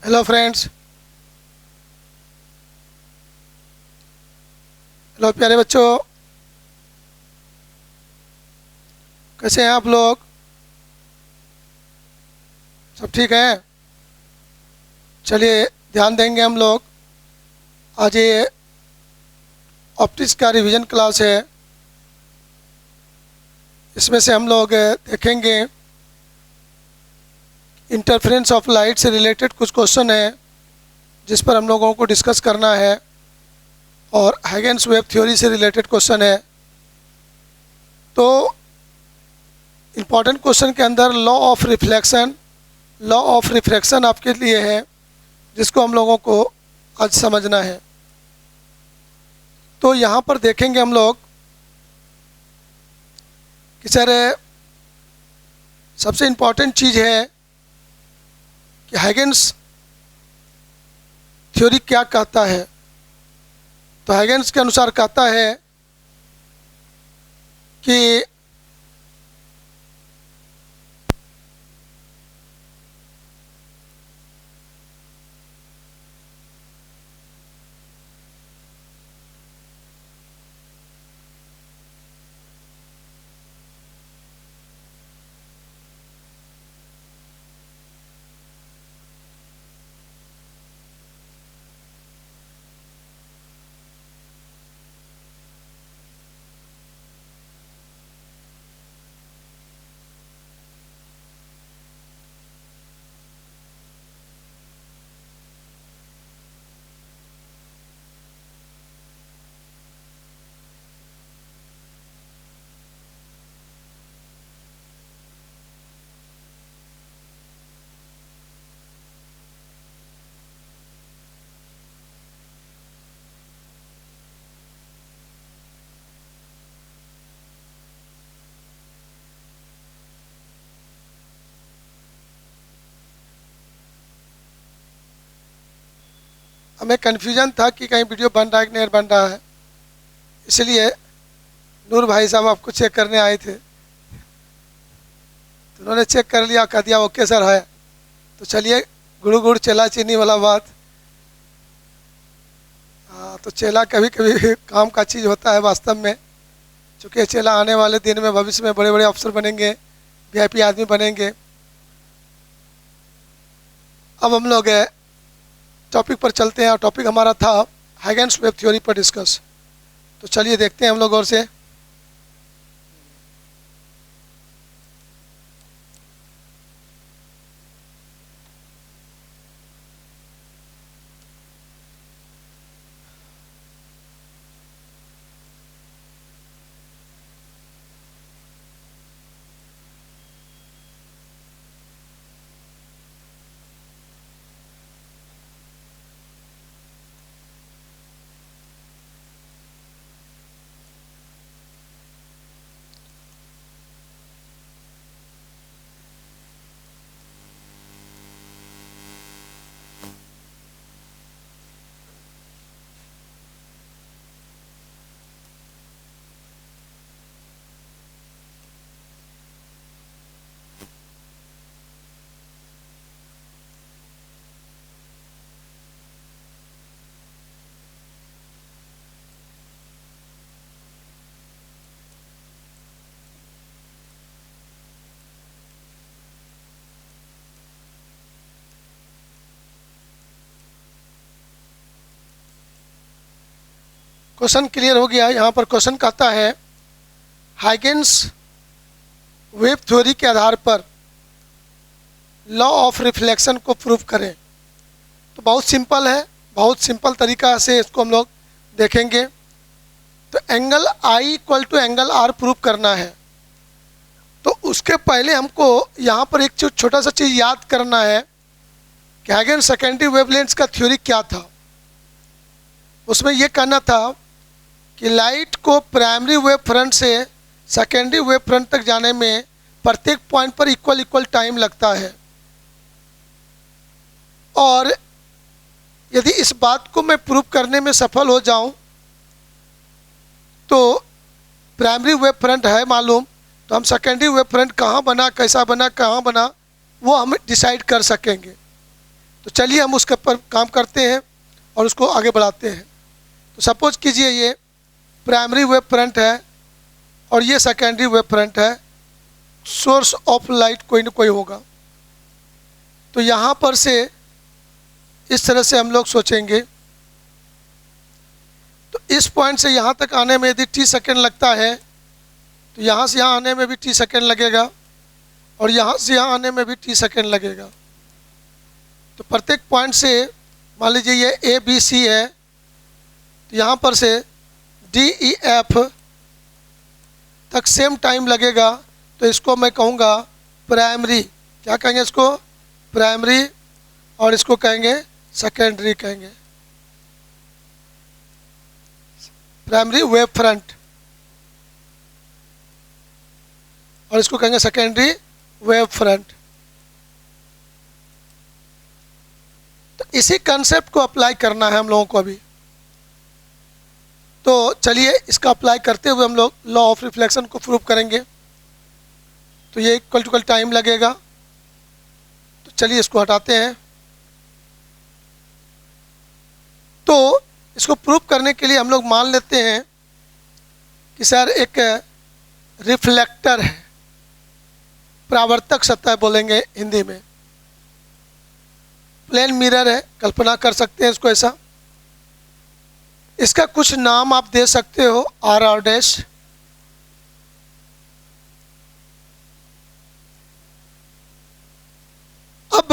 Hello friends. Hello प्यारे बच्चों, कैसे हैं आप लोग? सब ठीक है? चलिए ध्यान देंगे हम लोग। आज ये ऑप्टिक्स का रिवीजन क्लास है। इसमें से हम लोग देखेंगे इंटरफेरेंस ऑफ लाइट से रिलेटेड कुछ क्वेश्चन है जिस पर हम लोगों को डिस्कस करना है, और हाइगेंस वेव थ्योरी से रिलेटेड क्वेश्चन है। तो इम्पॉर्टेंट क्वेश्चन के अंदर लॉ ऑफ रिफ्रैक्शन आपके लिए है, जिसको हम लोगों को आज समझना है। तो यहाँ पर देखेंगे हम लोग कि सर सबसे इम्पॉर्टेंट चीज़ है कि हाइगेंस थ्योरी क्या कहता है। तो हाइगेंस के अनुसार कहता है कि हमें कन्फ्यूजन था कि कहीं वीडियो बन रहा है कि नहीं बन रहा है, इसलिए नूर भाई साहब आपको चेक करने आए थे। तो उन्होंने चेक कर लिया, कह दिया ओके सर है। तो चलिए, गुड़ गुड़ चेला चीनी वाला बात। हाँ, तो चेला कभी कभी काम का चीज़ होता है वास्तव में, क्योंकि चेला आने वाले दिन में भविष्य में बड़े बड़े अफसर बनेंगे, वीआईपी आदमी बनेंगे। अब हम लोग टॉपिक पर चलते हैं, और टॉपिक हमारा था हाइगेंस वेव थ्योरी पर डिस्कस। तो चलिए देखते हैं हम लोग और से। क्वेश्चन क्लियर हो गया। यहाँ पर क्वेश्चन कहता है हाइगेंस वेव थ्योरी के आधार पर लॉ ऑफ रिफ्लेक्शन को प्रूव करें। तो बहुत सिंपल है, बहुत सिंपल तरीका से इसको हम लोग देखेंगे। तो angle I equal to angle R prove करना है। तो उसके पहले हमको यहाँ पर एक छोटा सा चीज़ याद करना है कि हाइगेंस सेकेंडरी वेवलेंथ्स का थ्योरी क्या था। उसमें यह कहना था कि लाइट को प्राइमरी वेव फ्रंट से सेकेंडरी वेव फ्रंट तक जाने में प्रत्येक पॉइंट पर इक्वल टाइम लगता है, और यदि इस बात को मैं प्रूव करने में सफल हो जाऊं तो प्राइमरी वेव फ्रंट है मालूम, तो हम सेकेंडरी वेव फ्रंट कहाँ बना, कैसा बना, कहाँ बना, वो हम डिसाइड कर सकेंगे। तो चलिए हम उसके ऊपर काम करते हैं और उसको आगे बढ़ाते हैं। तो सपोज कीजिए ये प्राइमरी वेव फ्रंट है और ये सेकेंडरी वेव फ्रंट है, सोर्स ऑफ लाइट कोई ना कोई होगा। तो यहाँ पर से इस तरह से हम लोग सोचेंगे, तो इस पॉइंट से यहाँ तक आने में यदि t सेकेंड लगता है तो यहाँ से यहाँ आने में भी t सेकेंड लगेगा और यहाँ से यहाँ आने में भी t सेकेंड लगेगा। तो प्रत्येक पॉइंट से मान लीजिए ये ए बी सी है, तो यहाँ पर से डी ई एफ तक सेम टाइम लगेगा। तो इसको मैं कहूँगा प्राइमरी, क्या कहेंगे इसको, प्राइमरी, और इसको कहेंगे सेकेंडरी, कहेंगे प्राइमरी वेव फ्रंट, और इसको कहेंगे सेकेंडरी वेव फ्रंट। तो इसी कंसेप्ट को अप्लाई करना है हम लोगों को अभी। तो चलिए इसका अप्लाई करते हुए हम लोग लॉ ऑफ रिफ्लेक्शन को प्रूव करेंगे। तो ये इक्वल टू टाइम लगेगा, तो चलिए इसको हटाते हैं। तो इसको प्रूव करने के लिए हम लोग मान लेते हैं कि सर एक रिफ्लेक्टर है, परावर्तक सतह बोलेंगे हिंदी में, प्लेन मिरर है, कल्पना कर सकते हैं इसको ऐसा। इसका कुछ नाम आप दे सकते हो, आर आर डैश। अब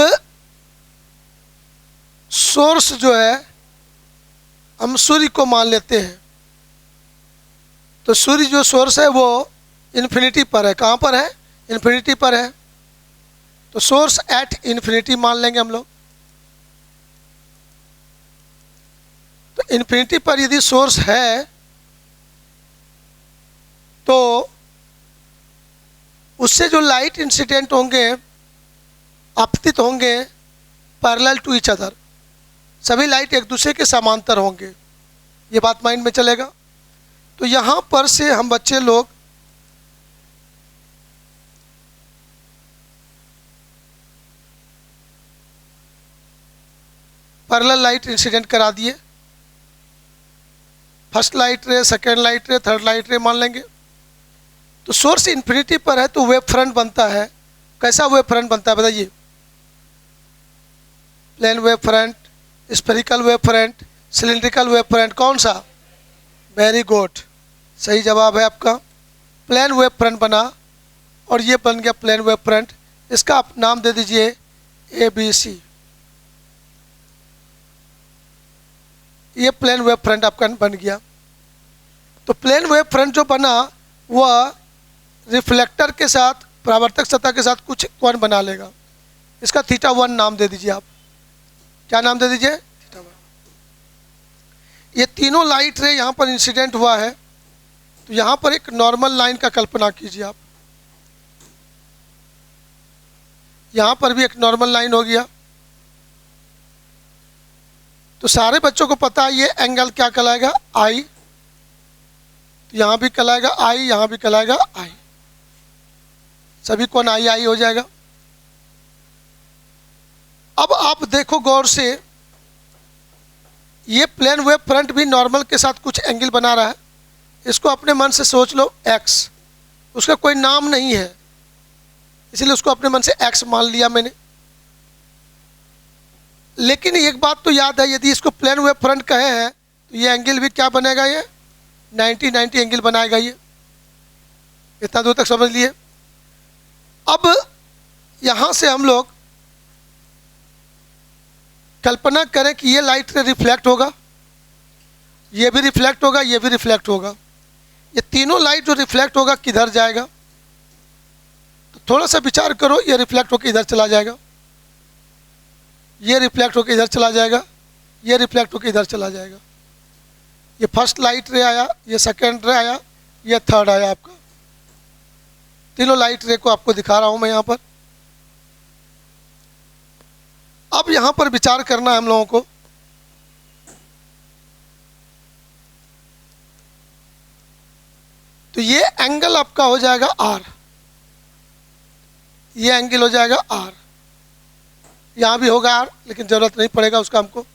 सोर्स जो है हम सूर्य को मान लेते हैं। तो सूर्य जो सोर्स है वो इन्फिनिटी पर है। कहाँ पर है, इन्फिनिटी पर है। तो सोर्स एट इन्फिनिटी मान लेंगे हम लोग। तो इन्फिनिटी पर यदि सोर्स है तो उससे जो लाइट इंसिडेंट होंगे, आपतित होंगे, पैरेलल टू ईच अदर, सभी लाइट एक दूसरे के समांतर होंगे। ये बात माइंड में चलेगा। तो यहाँ पर से हम बच्चे लोग पैरेलल लाइट इंसिडेंट करा दिए, फर्स्ट लाइट रे, सेकेंड लाइट रे, थर्ड लाइट रे मान लेंगे। तो सोर्स इन्फिनिटी पर है तो वेव फ्रंट बनता है। कैसा वेव फ्रंट बनता है बताइए, plane wave front, spherical wave front, cylindrical wave front, कौन सा, वेरी गुड, सही जवाब है आपका। प्लेन वेव फ्रंट बना और ये बन गया प्लेन वेव फ्रंट। इसका आप नाम दे दीजिए ए बी सी। ये प्लेन वेव फ्रंट आपका बन गया। तो प्लेन वेव फ्रंट जो बना वह रिफ्लेक्टर के साथ, परावर्तक सतह के साथ कुछ कोण बना लेगा। इसका θ1 नाम दे दीजिए आप। क्या नाम दे दीजिए, θ1। ये तीनों लाइट रे यहाँ पर इंसिडेंट हुआ है। तो यहाँ पर एक नॉर्मल लाइन का कल्पना कीजिए आप। यहाँ पर भी एक नॉर्मल लाइन हो गया। तो सारे बच्चों को पता है ये एंगल क्या कहलाएगा, आई। तो यहाँ भी कहलाएगा आई, यहाँ भी कहलाएगा आई, सभी कोण आई आई हो जाएगा। अब आप देखो गौर से, ये प्लेन वेव फ्रंट भी नॉर्मल के साथ कुछ एंगल बना रहा है। इसको अपने मन से सोच लो एक्स, उसका कोई नाम नहीं है इसलिए उसको अपने मन से एक्स मान लिया मैंने। लेकिन एक बात तो याद है, यदि इसको प्लेन वेव फ्रंट कहे हैं तो ये एंगल भी क्या बनेगा, ये 90 एंगल बनाएगा। ये इतना दूर तक समझ लिए। अब यहाँ से हम लोग कल्पना करें कि ये लाइट रिफ्लेक्ट होगा, ये भी रिफ्लेक्ट होगा, ये भी रिफ्लेक्ट होगा। ये तीनों लाइट जो रिफ्लेक्ट होगा किधर जाएगा, तो थोड़ा सा विचार करो। ये रिफ्लेक्ट होकर इधर चला जाएगा, ये रिफ्लेक्ट होकर इधर चला जाएगा, ये रिफ्लेक्ट होकर इधर चला जाएगा। ये फर्स्ट लाइट रे आया, ये सेकेंड रे आया, ये थर्ड आया। आपका तीनों लाइट रे को आपको दिखा रहा हूं मैं यहाँ पर। अब यहाँ पर विचार करना है हम लोगों को। तो ये एंगल आपका हो जाएगा आर, ये एंगल हो जाएगा आर, यहाँ भी होगा आर, लेकिन ज़रूरत नहीं पड़ेगा उसका हमको।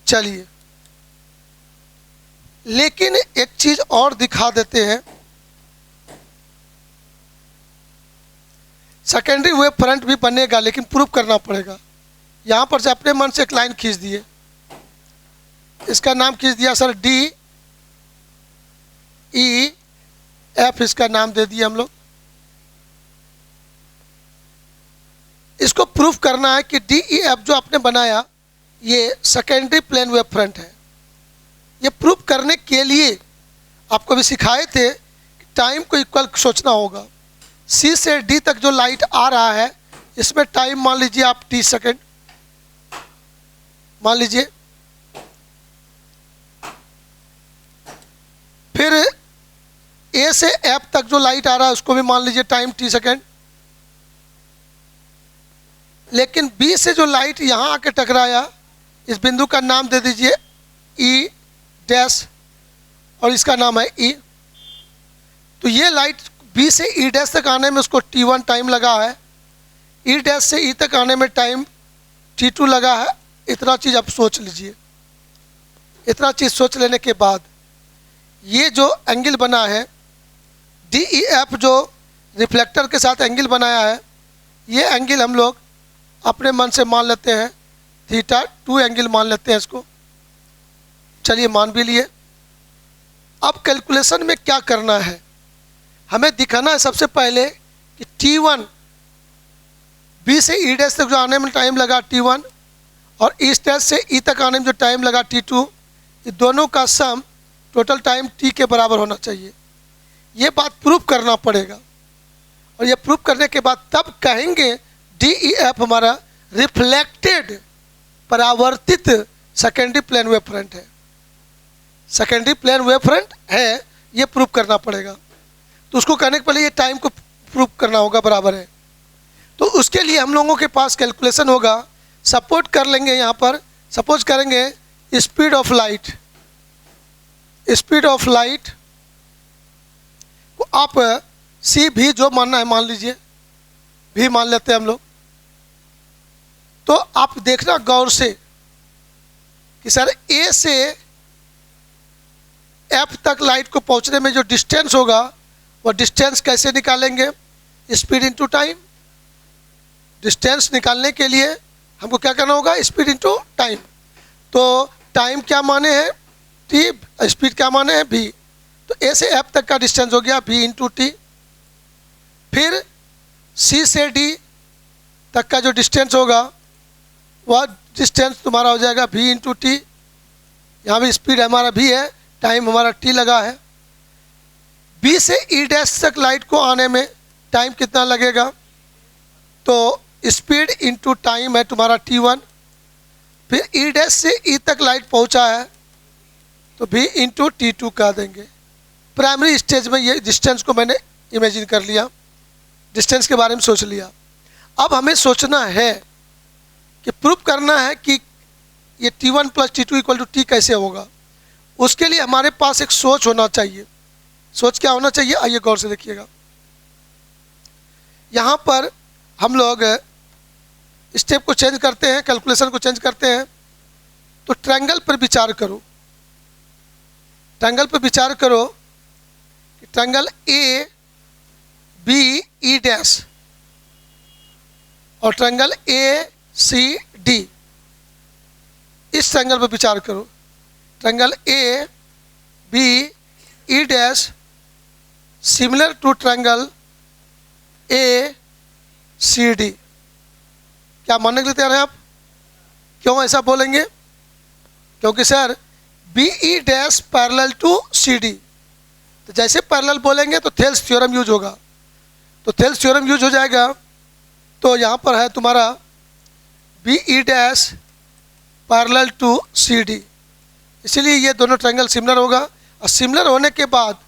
चलिए, लेकिन एक चीज़ और दिखा देते हैं। सेकेंडरी वेव फ्रंट भी बनेगा, लेकिन प्रूफ करना पड़ेगा। यहाँ पर से अपने मन से एक लाइन खींच दिए, इसका नाम खींच दिया सर डी ई एफ, इसका नाम दे दिया हम लोग। इसको प्रूफ करना है कि डी ई एफ जो आपने बनाया ये सेकेंडरी प्लेन वेव फ्रंट है। ये प्रूफ करने के लिए आपको भी सिखाए थे कि टाइम को इक्वल सोचना होगा। सी से डी तक जो लाइट आ रहा है इसमें टाइम मान लीजिए आप टी सेकेंड मान लीजिए। फिर ए से एफ तक जो लाइट आ रहा है उसको भी मान लीजिए टाइम टी सेकेंड। लेकिन बी से जो लाइट यहाँ आके टकराया, इस बिंदु का नाम दे दीजिए ई डैश और इसका नाम है ई। तो ये लाइट बी से ई डैश तक आने में उसको t1 टाइम लगा है, ई डैश से ई तक आने में टाइम t2 लगा है। इतना चीज़ आप सोच लीजिए। इतना चीज़ सोच लेने के बाद ये जो एंगल बना है डी ई एफ, जो रिफ्लेक्टर के साथ एंगल बनाया है, ये एंगल हम लोग अपने मन से मान लेते हैं θ2 एंगल मान लेते हैं इसको। चलिए, मान भी लिए। अब कैलकुलेशन में क्या करना है, हमें दिखाना है सबसे पहले कि t1 बी से ई डैश तक जो आने में टाइम लगा t1 और ई डैश से ई तक आने में जो टाइम लगा t2, ये दोनों का सम टोटल टाइम t के बराबर होना चाहिए। ये बात प्रूफ करना पड़ेगा और ये प्रूफ करने के बाद तब कहेंगे डी ई एफ हमारा रिफ्लेक्टेड परावर्तित सेकेंडरी प्लेन वेव फ्रंट है। सेकेंडरी प्लेन वेव फ्रंट है, ये प्रूफ करना पड़ेगा। तो उसको करने के पहले ये टाइम को प्रूफ करना होगा बराबर है। तो उसके लिए हम लोगों के पास कैलकुलेशन होगा। सपोर्ट कर लेंगे, यहाँ पर सपोज करेंगे speed of light. Speed of light को आप सी भी जो मानना है मान लीजिए, भी मान लेते हैं हम लोग। तो आप देखना गौर से कि सर ए से एफ तक लाइट को पहुंचने में जो डिस्टेंस होगा वो डिस्टेंस कैसे निकालेंगे, स्पीड इनटू टाइम। डिस्टेंस निकालने के लिए हमको क्या करना होगा, स्पीड इनटू टाइम। तो टाइम क्या माने हैं टी, स्पीड क्या माने हैं भी। तो ए से एफ तक का डिस्टेंस हो गया भी इंटू टी। फिर सी से डी तक का जो डिस्टेंस होगा वह डिस्टेंस तुम्हारा हो जाएगा भी इंटू टी। यहाँ भी स्पीड हमारा भी है, टाइम हमारा टी लगा है। बी से ई डैश तक लाइट को आने में टाइम कितना लगेगा, तो स्पीड इंटू टाइम है तुम्हारा t1। फिर ई डैश से ई तक लाइट पहुंचा है तो भी इंटू t2 कर देंगे। प्राइमरी स्टेज में ये डिस्टेंस को मैंने इमेजिन कर लिया, डिस्टेंस के बारे में सोच लिया। अब हमें सोचना है कि प्रूफ करना है कि ये t1 plus t2 equal to T कैसे होगा। उसके लिए हमारे पास एक सोच होना चाहिए। सोच क्या होना चाहिए, आइए गौर से देखिएगा। यहाँ पर हम लोग स्टेप को चेंज करते हैं, कैलकुलेशन को चेंज करते हैं। तो ट्रायंगल पर विचार करो। ट्रायंगल पर विचार करो कि triangle A B E dash और ट्रायंगल ए सी डी, इस ट्रायंगल पर विचार करो। Triangle A B E dash similar to triangle A C D. क्या मानने के लिए तैयार हैं आप? क्यों ऐसा बोलेंगे? क्योंकि sir B E dash parallel to C D, तो जैसे पैरेलल बोलेंगे तो थेल्स थ्योरम यूज होगा। तो थेल्स थ्योरम यूज हो जाएगा। तो यहाँ पर है तुम्हारा B E dash parallel to C D, इसलिए ये दोनों ट्रायंगल सिमिलर होगा। और सिमिलर होने के बाद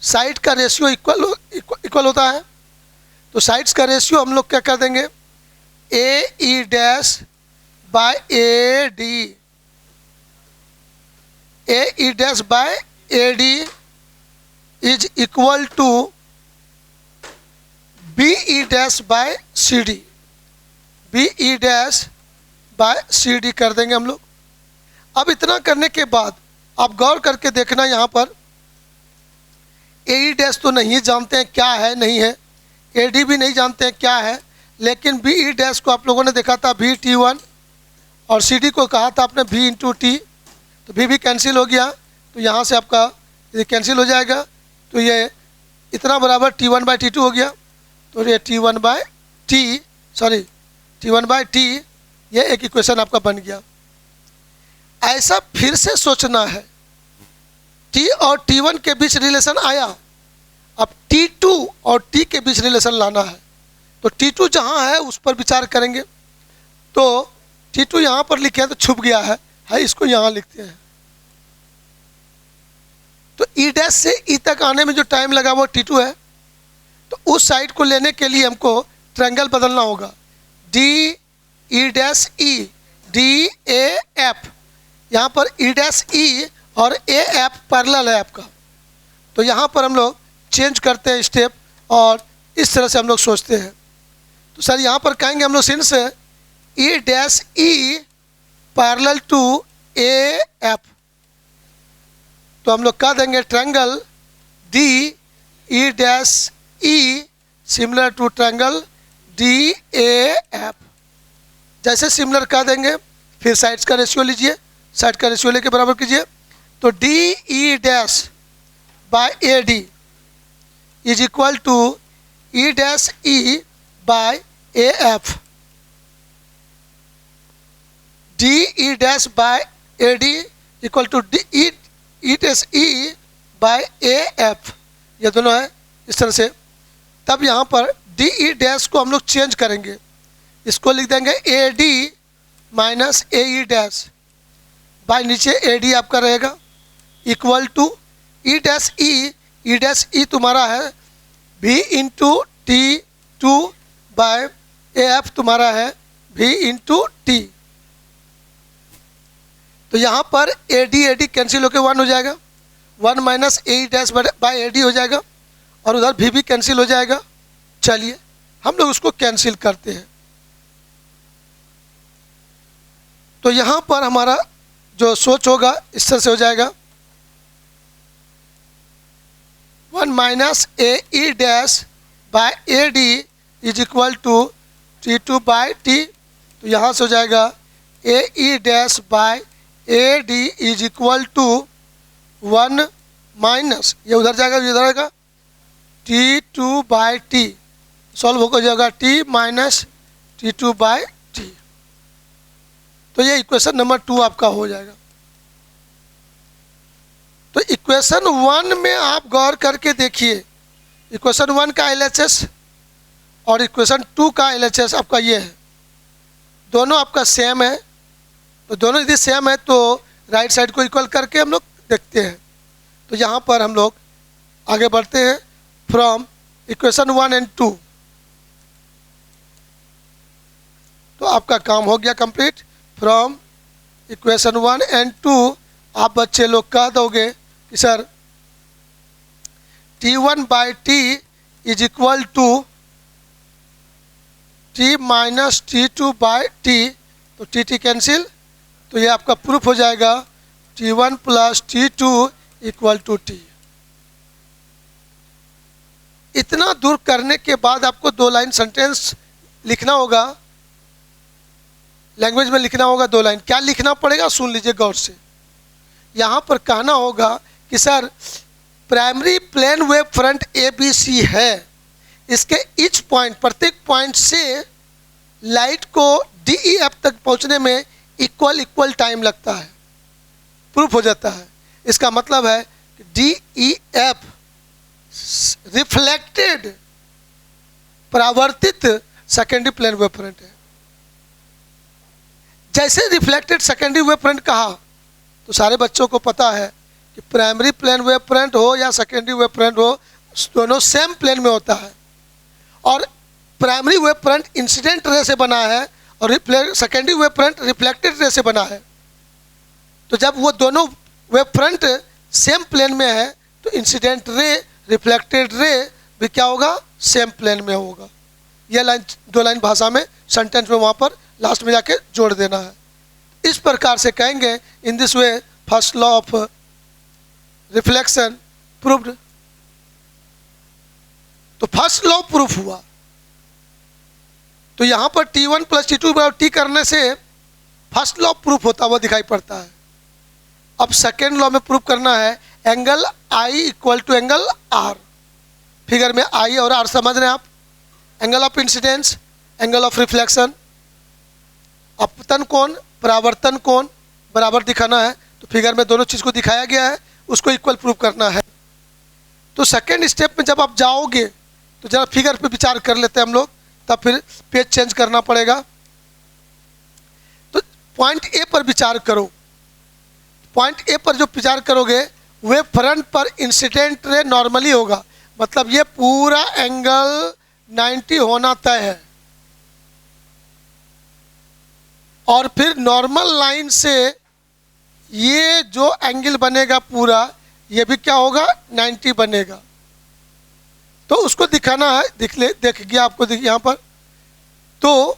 साइड का रेशियो इक्वल होता है। तो साइड्स का रेशियो हम लोग क्या कर देंगे, A E dash by A D, A E dash by A D is equal to B E dash by C D. B E dash by C D कर देंगे हम लोग। अब इतना करने के बाद आप गौर करके देखना, यहाँ पर ए ई डैश तो नहीं जानते हैं क्या है, नहीं है, ए डी भी नहीं जानते हैं क्या है, लेकिन बी ई डैश को आप लोगों ने देखा था वी टी वन और सी डी को कहा था आपने वी इंटू टी, तो भी कैंसिल हो गया, तो यहाँ से आपका ये कैंसिल हो जाएगा, तो ये इतना बराबर T one by T two हो गया, तो ये टी वन बाई टी ये एक इक्वेशन आपका बन गया। ऐसा फिर से सोचना है, टी और टी वन के बीच रिलेशन आया, अब टी टू और टी के बीच रिलेशन लाना है, तो टी टू जहाँ है उस पर विचार करेंगे। तो टी टू यहाँ पर लिखे हैं तो छुप गया है, इसको यहाँ लिखते हैं। तो ई डैश से ई तक आने में जो टाइम लगा वो टी टू है, तो उस साइड को लेने के लिए हमको ट्रायंगल बदलना होगा, D E dash E D A F. यहाँ पर ई डैश ई और ए एफ पैरेलल है आपका, तो यहाँ पर हम लोग चेंज करते हैं स्टेप और इस तरह से हम लोग सोचते हैं। तो सर यहाँ पर कहेंगे हम लोग since E dash E parallel to A F, तो हम लोग कह देंगे triangle D E dash E similar to triangle D A F. जैसे सिमिलर कह देंगे फिर साइड्स का रेशियो लीजिए, साइड का रेशियो लेके बराबर कीजिए, तो D E dash by A D is equal to E dash E by A F. D E dash by A D equal to D E dash E by A F, ये दोनों है इस तरह से। तब यहाँ पर डी ई डैश को हम लोग चेंज करेंगे, इसको लिख देंगे A D minus A E dash by नीचे ए डी आपका रहेगा equal to E dash E तुम्हारा है भी into T two by A F तुम्हारा है भी इंटू टी। तो यहाँ पर ए डी कैंसिल होकर 1 हो जाएगा, 1 minus A E dash by A D हो जाएगा और उधर भी कैंसिल हो जाएगा। चलिए हम लोग उसको कैंसिल करते हैं, तो यहाँ पर हमारा जो सोच होगा इस तरह से हो जाएगा, 1 minus A E dash by A D is equal to T two by T, तो यहाँ से हो जाएगा A E dash by A D is equal to 1 minus ये उधर जाएगा, इधर आएगा T two by T, solve हो जाएगा T minus T two by T. तो ये इक्वेशन नंबर 2 आपका हो जाएगा। तो इक्वेशन 1 में आप गौर करके देखिए, इक्वेशन 1 का LHS और इक्वेशन 2 का LHS आपका ये है, दोनों आपका सेम है। तो दोनों यदि सेम है तो राइट साइड को इक्वल करके हम लोग देखते हैं। तो यहाँ पर हम लोग आगे बढ़ते हैं फ्रॉम इक्वेशन 1 एंड 2। तो आपका काम हो गया कंप्लीट। फ्रॉम इक्वेशन 1 एंड 2 आप बच्चे लोग कह दोगे कि sir T1 by T is equal to T minus T2 by T, तो टी कैंसिल, तो ये आपका प्रूफ हो जाएगा T1 plus T2 equal to T. इतना दूर करने के बाद आपको 2 लाइन सेंटेंस लिखना होगा, लैंग्वेज में लिखना होगा 2 लाइन। क्या लिखना पड़ेगा सुन लीजिए गौर से। यहाँ पर कहना होगा कि sir primary plane wave front ABC है, इसके ईच पॉइंट प्रत्येक पॉइंट से लाइट को DEF तक पहुँचने में इक्वल टाइम लगता है, प्रूफ हो जाता है। इसका मतलब है कि DEF रिफ्लेक्टेड परावर्तित सेकेंडरी प्लेन वेव फ्रंट है। जैसे रिफ्लेक्टेड सेकेंडरी वेव फ्रंट कहा तो सारे बच्चों को पता है कि प्राइमरी प्लेन वेव फ्रंट हो या सेकेंडरी वेव फ्रंट हो, दोनों सेम प्लेन में होता है। और primary wave front incident ray से बना है और secondary wave front reflected ray से बना है। तो जब वो दोनों वेव फ्रंट सेम प्लेन में है तो इंसिडेंट रे रिफ्लेक्टेड रे भी क्या होगा, सेम प्लेन में होगा। यह लाइन 2 लाइन भाषा में सेंटेंस में वहाँ पर लास्ट में जाके जोड़ देना है। इस प्रकार से कहेंगे in this way first law of reflection proved. तो फर्स्ट लॉ प्रूफ हुआ। तो यहाँ पर T1 + T2 = T करने से फर्स्ट लॉ प्रूफ होता हुआ दिखाई पड़ता है। अब सेकेंड लॉ में प्रूफ करना है angle I = angle R। Figure में I और R समझ रहे हैं आप। Angle of incidence, angle of reflection, अपतन कोण, परावर्तन कोण बराबर दिखाना है। तो फिगर में दोनों चीज़ को दिखाया गया है, उसको इक्वल प्रूफ करना है। तो सेकेंड स्टेप में जब आप जाओगे तो जरा फिगर पे विचार कर लेते हैं हम लोग, तब फिर पेज चेंज करना पड़ेगा। तो पॉइंट ए पर विचार करो। पॉइंट ए पर जो विचार करोगे वे फ्रंट पर इंसिडेंट रे नॉर्मली होगा, मतलब ये पूरा एंगल 90 होना तय है। और फिर नॉर्मल लाइन से ये जो एंगल बनेगा पूरा, ये भी क्या होगा 90 बनेगा। तो उसको दिखाना है, देख गया आपको यहाँ पर। तो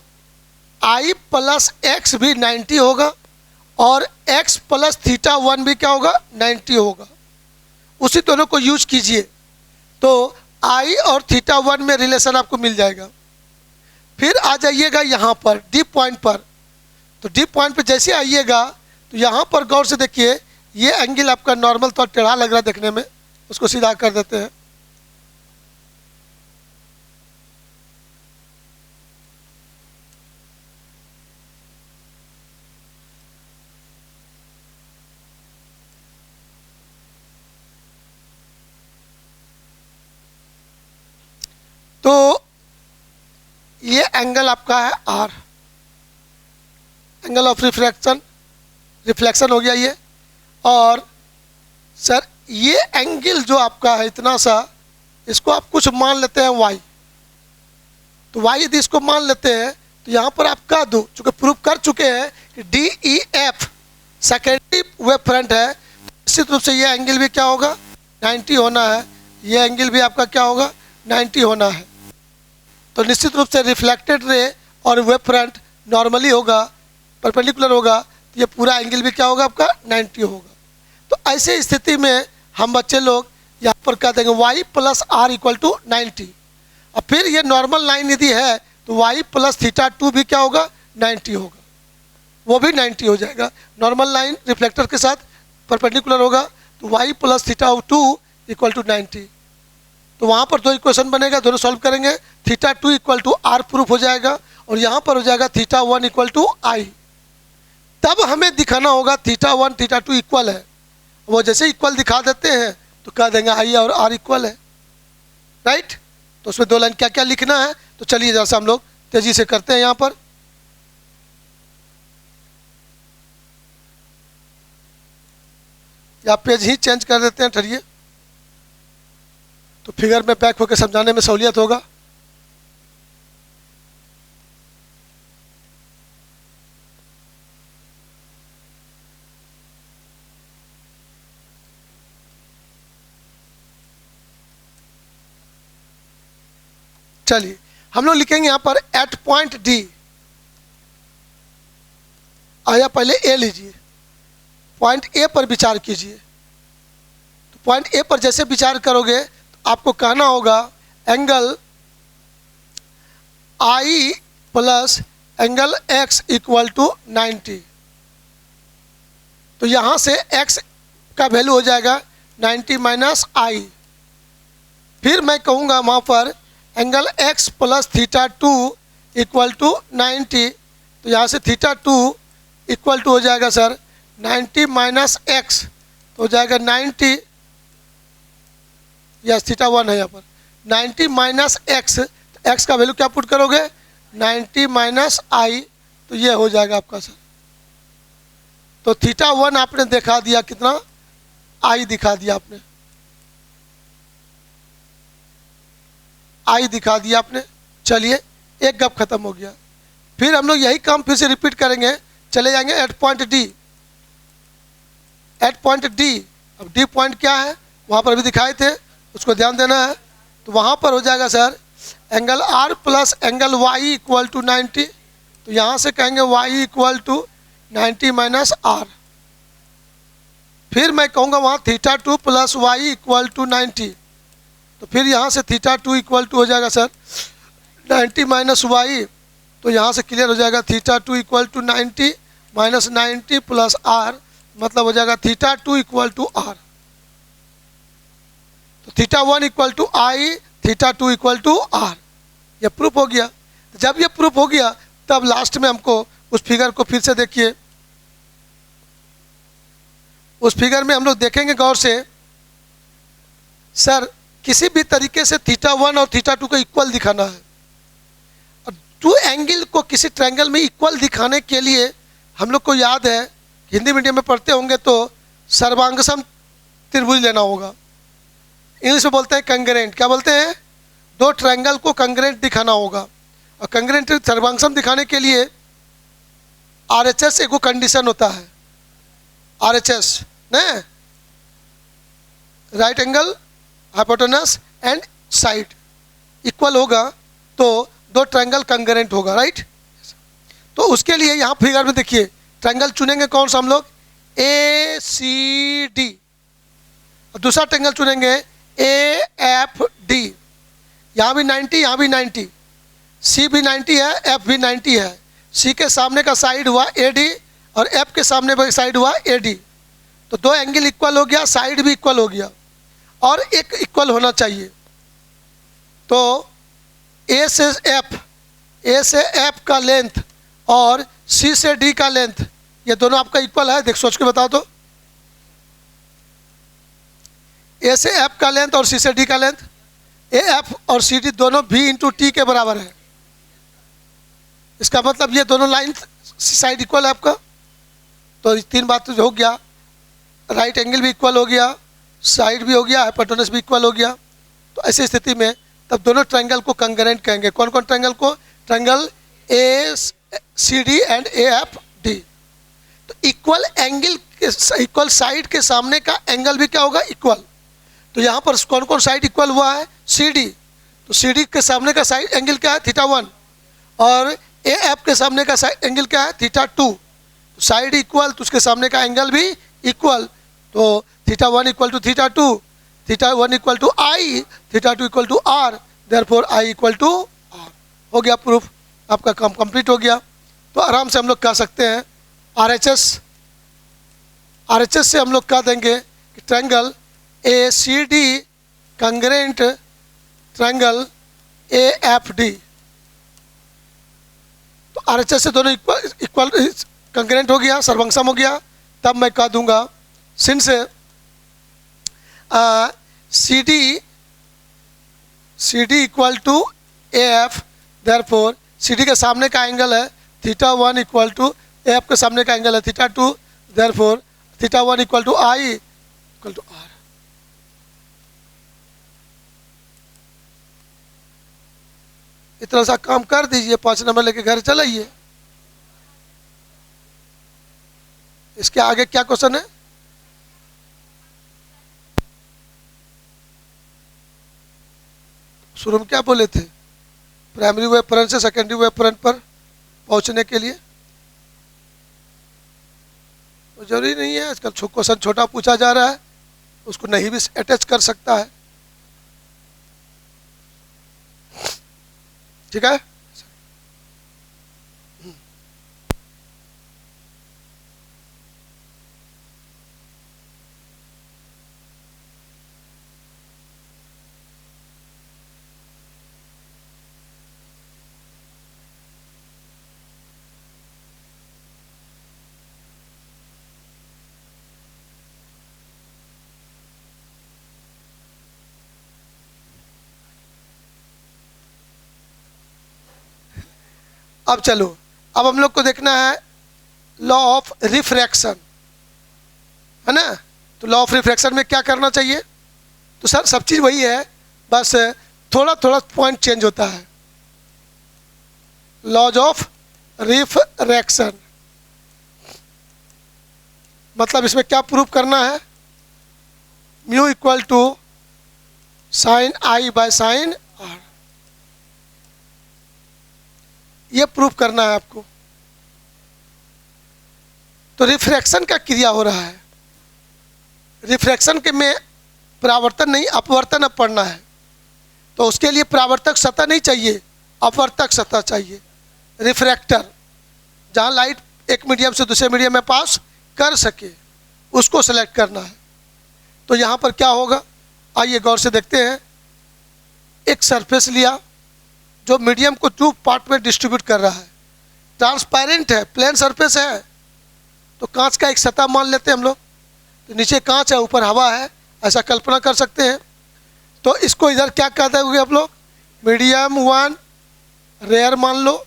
I + x भी 90 होगा और x + θ1 भी क्या होगा 90 होगा। उसी दोनों को यूज कीजिए तो I और θ1 में रिलेशन आपको मिल जाएगा। फिर आ जाइएगा यहाँ पर डी पॉइंट पर। तो डी पॉइंट पर जैसे आइएगा तो यहाँ पर गौर से देखिए, ये एंगल आपका नॉर्मल तो टेढ़ा लग रहा है देखने में, उसको सीधा कर देते हैं। तो ये एंगल आपका है R, एंगल ऑफ रिफ्लेक्शन हो गया ये। और सर ये एंगल जो आपका है इतना सा, इसको आप कुछ मान लेते हैं Y। तो Y यदि इसको मान लेते हैं तो यहाँ पर आप कह दो, चूँकि प्रूफ कर चुके हैं कि DEF सेकेंडरी वेव फ्रंट है, निश्चित रूप से ये एंगल भी क्या होगा 90 होना है, ये एंगल भी आपका क्या होगा 90 होना है। तो निश्चित रूप से रिफ्लेक्टेड रे और वेव फ्रंट नॉर्मली होगा, परपेंडिकुलर होगा, तो ये पूरा एंगल भी क्या होगा आपका 90 होगा। तो ऐसे स्थिति में हम बच्चे लोग यहाँ पर कह देंगे Y + R = 90। और फिर ये नॉर्मल लाइन यदि है तो Y + θ2 भी क्या होगा 90 होगा, वो भी 90 हो जाएगा। नॉर्मल लाइन रिफ्लेक्टर के साथ परपेंडिकुलर होगा तो Y + θ2 = 90। तो वहाँ पर 2 इक्वेशन बनेगा, दोनों सॉल्व करेंगे। θ2 = R प्रूफ हो जाएगा और यहाँ पर हो जाएगा θ1 = I। तब हमें दिखाना होगा θ1 θ2 इक्वल है। वो जैसे इक्वल दिखा देते हैं तो कह देंगे I और R इक्वल है, राइट। तो उसमें 2 लाइन क्या क्या लिखना है, तो चलिए जैसा हम लोग तेजी से करते हैं। यहाँ पर या पेज ही चेंज कर देते हैं, ठहरिए, तो फिगर में बैक होकर समझाने में सहूलियत होगा। चलिए हम लोग लिखेंगे यहाँ पर एट पॉइंट डी। आया पहले ए लीजिए, पॉइंट ए पर विचार कीजिए। तो पॉइंट ए पर जैसे विचार करोगे तो आपको कहना होगा एंगल I + एंगल X = 90। तो यहाँ से X का वैल्यू हो जाएगा 90 - I। फिर मैं कहूँगा वहाँ पर एंगल X + θ2 = 90। तो यहाँ से θ2 = हो जाएगा सर 90 - X, तो हो जाएगा 90, यस θ1 है यहाँ पर 90 - X। तो X का वैल्यू क्या पुट करोगे 90 - I, तो ये हो जाएगा आपका सर। तो θ1 आपने दिखा दिया कितना, I दिखा दिया आपने, I दिखा दिया आपने। चलिए एक गप खत्म हो गया। फिर हम लोग यही काम फिर से रिपीट करेंगे, चले जाएंगे at point D. At point D, अब डी पॉइंट क्या है वहाँ पर अभी दिखाए थे, उसको ध्यान देना है। तो वहाँ पर हो जाएगा sir angle R plus angle Y equal to 90, तो यहाँ से कहेंगे Y equal to 90 minus R. फिर मैं कहूँगा वहाँ theta 2 plus Y equal to 90, तो फिर यहाँ से थीटा 2 इक्वल टू हो जाएगा सर 90 माइनस वाई, तो यहाँ से क्लियर हो जाएगा theta 2 equal to 90 minus 90 plus R, मतलब हो जाएगा थीटा 2 इक्वल टू आर। तो theta 1 equal to I, theta 2 equal to R, ये प्रूफ हो गया। जब ये प्रूफ हो गया तब लास्ट में हमको उस फिगर को फिर से देखिए, उस फिगर में हम लोग देखेंगे गौर से, सर किसी भी तरीके से थीटा 1 और थीटा 2 को इक्वल दिखाना है, और टू एंगल को किसी ट्रायंगल में इक्वल दिखाने के लिए हम लोग को याद है, हिंदी मीडियम में पढ़ते होंगे तो सर्वांगसम त्रिभुज लेना होगा। इंग्लिश में बोलते हैं कंग्रेंट, क्या बोलते हैं, दो ट्रायंगल को कंग्रेंट दिखाना होगा। और कंग्रेंट सर्वांगसम दिखाने के लिए RHS एक कंडीशन होता है, RHS ने right angle hypotenuse and side equal होगा तो दो ट्रायंगल कंग्रेंट होगा, राइट। तो उसके लिए यहाँ फिगर में देखिए ट्रायंगल चुनेंगे कौन सा हम लोग, ACD, और दूसरा ट्रायंगल चुनेंगे AFD। यहाँ भी 90, यहाँ भी 90, C भी 90 है, F भी 90 है। C के सामने का साइड हुआ AD और F के सामने का साइड हुआ AD, तो दो एंगल इक्वल हो गया, साइड भी इक्वल हो गया, और एक इक्वल होना चाहिए। तो A से F का लेंथ और C से D का लेंथ, ये दोनों आपका इक्वल है, देख सोच के बताओ तो। A से F का लेंथ और C से D का लेंथ, AF और CD दोनों V इंटू T के बराबर है। इसका मतलब ये दोनों लाइन साइड इक्वल है आपका, तो तीन बात तो हो गया, राइट एंगल भी इक्वल हो गया, साइड भी हो गया, हाइपोटेनस भी इक्वल हो गया। तो ऐसी स्थिति में तब दोनों ट्रायंगल को कंग्रेंट कहेंगे। कौन कौन ट्रायंगल को, ट्रायंगल ACD एंड AFD। तो इक्वल एंगल के इक्वल साइड के सामने का एंगल भी क्या होगा, इक्वल। तो यहाँ पर कौन कौन साइड इक्वल हुआ है, CD, तो CD के सामने का साइड एंगल क्या है, थीटा 1, और AF के सामने का साइड एंगल क्या है, थीटा 2। तो साइड इक्वल तो उसके सामने का एंगल भी इक्वल, तो theta 1 equal to theta 2, theta 1 equal to I, theta 2 equal to R, therefore I equal to R. हो गया प्रूफ, आपका काम कंप्लीट हो गया। तो आराम से हम लोग कह सकते हैं RHS से हम लोग कह देंगे कि triangle ACD congruent triangle AFD। तो RHS से दोनों इक्वल कंग्रेंट हो गया, सर्वंगसम हो गया। तब मैं कह दूंगा since CD equal to AF, therefore CD के सामने का एंगल है थीटा 1 इक्वल टू AF के सामने का एंगल है theta 2, therefore theta 1 equal to I equal to R. इतना सा काम कर दीजिए, 5 नंबर लेके घर चलाइए। इसके आगे क्या क्वेश्चन है, शुरू में क्या बोले थे, प्राइमरी वेव फ्रंट से सेकेंडरी वेव फ्रंट पर पहुंचने के लिए। तो जरूरी नहीं है, आजकल क्वेश्चन छोटा पूछा जा रहा है, उसको नहीं भी अटैच कर सकता है, ठीक है। अब चलो, अब हम लोग को देखना है लॉ ऑफ रिफ्रैक्शन, है ना। तो लॉ ऑफ रिफ्रैक्शन में क्या करना चाहिए, तो सर सब चीज़ वही है, बस थोड़ा थोड़ा पॉइंट चेंज होता है। लॉज ऑफ रिफ्रैक्शन मतलब इसमें क्या प्रूफ करना है, mu equal to sine I by sine R. ये प्रूफ करना है आपको। तो रिफ्रैक्शन का क्रिया हो रहा है, रिफ्रैक्शन के में परावर्तन नहीं अपवर्तन अब पढ़ना है। तो उसके लिए परावर्तक सतह नहीं चाहिए, अपवर्तक सतह चाहिए। रिफ्रैक्टर, जहाँ लाइट एक मीडियम से दूसरे मीडियम में पास कर सके, उसको सेलेक्ट करना है। तो यहाँ पर क्या होगा, आइए गौर से देखते हैं। एक सरफेस लिया जो मीडियम को 2 पार्ट में डिस्ट्रीब्यूट कर रहा है, ट्रांसपेरेंट है, प्लेन सरफेस है। तो कांच का एक सतह मान लेते हैं हम लोग। तो नीचे कांच है, ऊपर हवा है, ऐसा कल्पना कर सकते हैं। तो इसको इधर क्या कहते होंगे आप लोग, मीडियम 1 रेयर मान लो,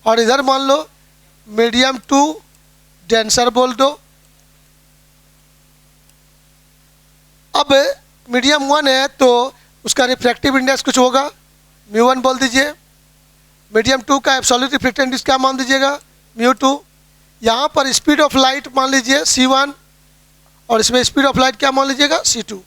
और इधर मान लो मीडियम 2 डेंसर बोल दो। अब मीडियम 1 है तो उसका रिफ्रैक्टिव इंडेक्स कुछ होगा, μ1 बोल दीजिए। मीडियम 2 का एब्सोल्यूट रिफ्रैक्टिव इंडेक्स क्या मान दीजिएगा, μ2। यहाँ पर स्पीड ऑफ लाइट मान लीजिए c1, और इसमें स्पीड ऑफ लाइट क्या मान लीजिएगा, c2।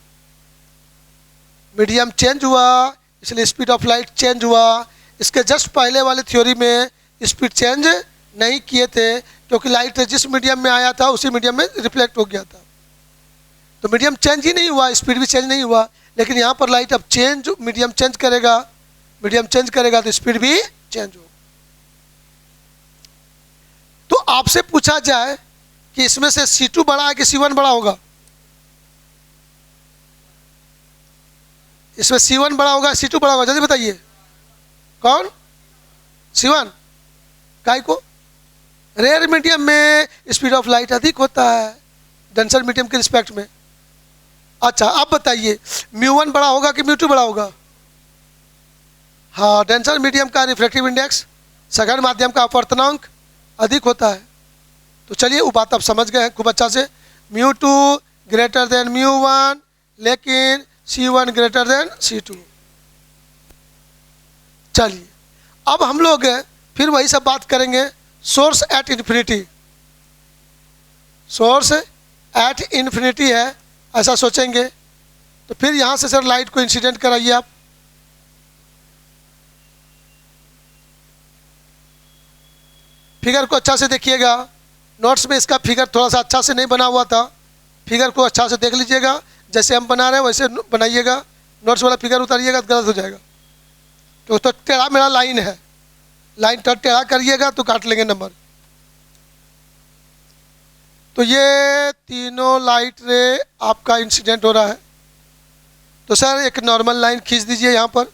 मीडियम चेंज हुआ इसलिए स्पीड ऑफ लाइट चेंज हुआ। इसके जस्ट पहले वाले थ्योरी में स्पीड चेंज नहीं किए थे, क्योंकि लाइट जिस मीडियम में आया था उसी मीडियम में रिफ्लेक्ट हो गया था। तो मीडियम चेंज ही नहीं हुआ, स्पीड भी चेंज नहीं हुआ। लेकिन यहाँ पर लाइट अब चेंज, मीडियम चेंज करेगा, मीडियम चेंज करेगा तो स्पीड भी चेंज होगा। तो आपसे पूछा जाए कि इसमें से C2 बड़ा है कि C1 बड़ा होगा, इसमें C1 बड़ा होगा C2 बड़ा होगा, जल्दी बताइए कौन, C1। काहे को, रेयर मीडियम में स्पीड ऑफ लाइट अधिक होता है डेंसर मीडियम के रिस्पेक्ट में। अच्छा अब बताइए μ1 बड़ा होगा कि μ2 बड़ा होगा। हाँ, डेंसर मीडियम का रिफ्रैक्टिव इंडेक्स सघन माध्यम का अपवर्तनांक अधिक होता है। तो चलिए वो बात आप समझ गए हैं खूब अच्छा से। μ2 ग्रेटर देन μ1 लेकिन C1 ग्रेटर देन C2। चलिए अब हम लोग फिर वही सब बात करेंगे। Source at infinity, source at infinity है ऐसा सोचेंगे। तो फिर यहाँ से सर लाइट को इंसिडेंट कराइए आप। फिगर को अच्छा से देखिएगा, नोट्स में इसका फिगर थोड़ा सा अच्छा से नहीं बना हुआ था, फिगर को अच्छा से देख लीजिएगा। जैसे हम बना रहे हैं वैसे बनाइएगा, नोट्स वाला फिगर उतारिएगा तो गलत हो जाएगा। तो टेढ़ा मेरा लाइन है, लाइन टेढ़ा करिएगा तो काट लेंगे नंबर। तो ये तीनों लाइट रे आपका इंसिडेंट हो रहा है। तो सर एक नॉर्मल लाइन खींच दीजिए यहाँ पर।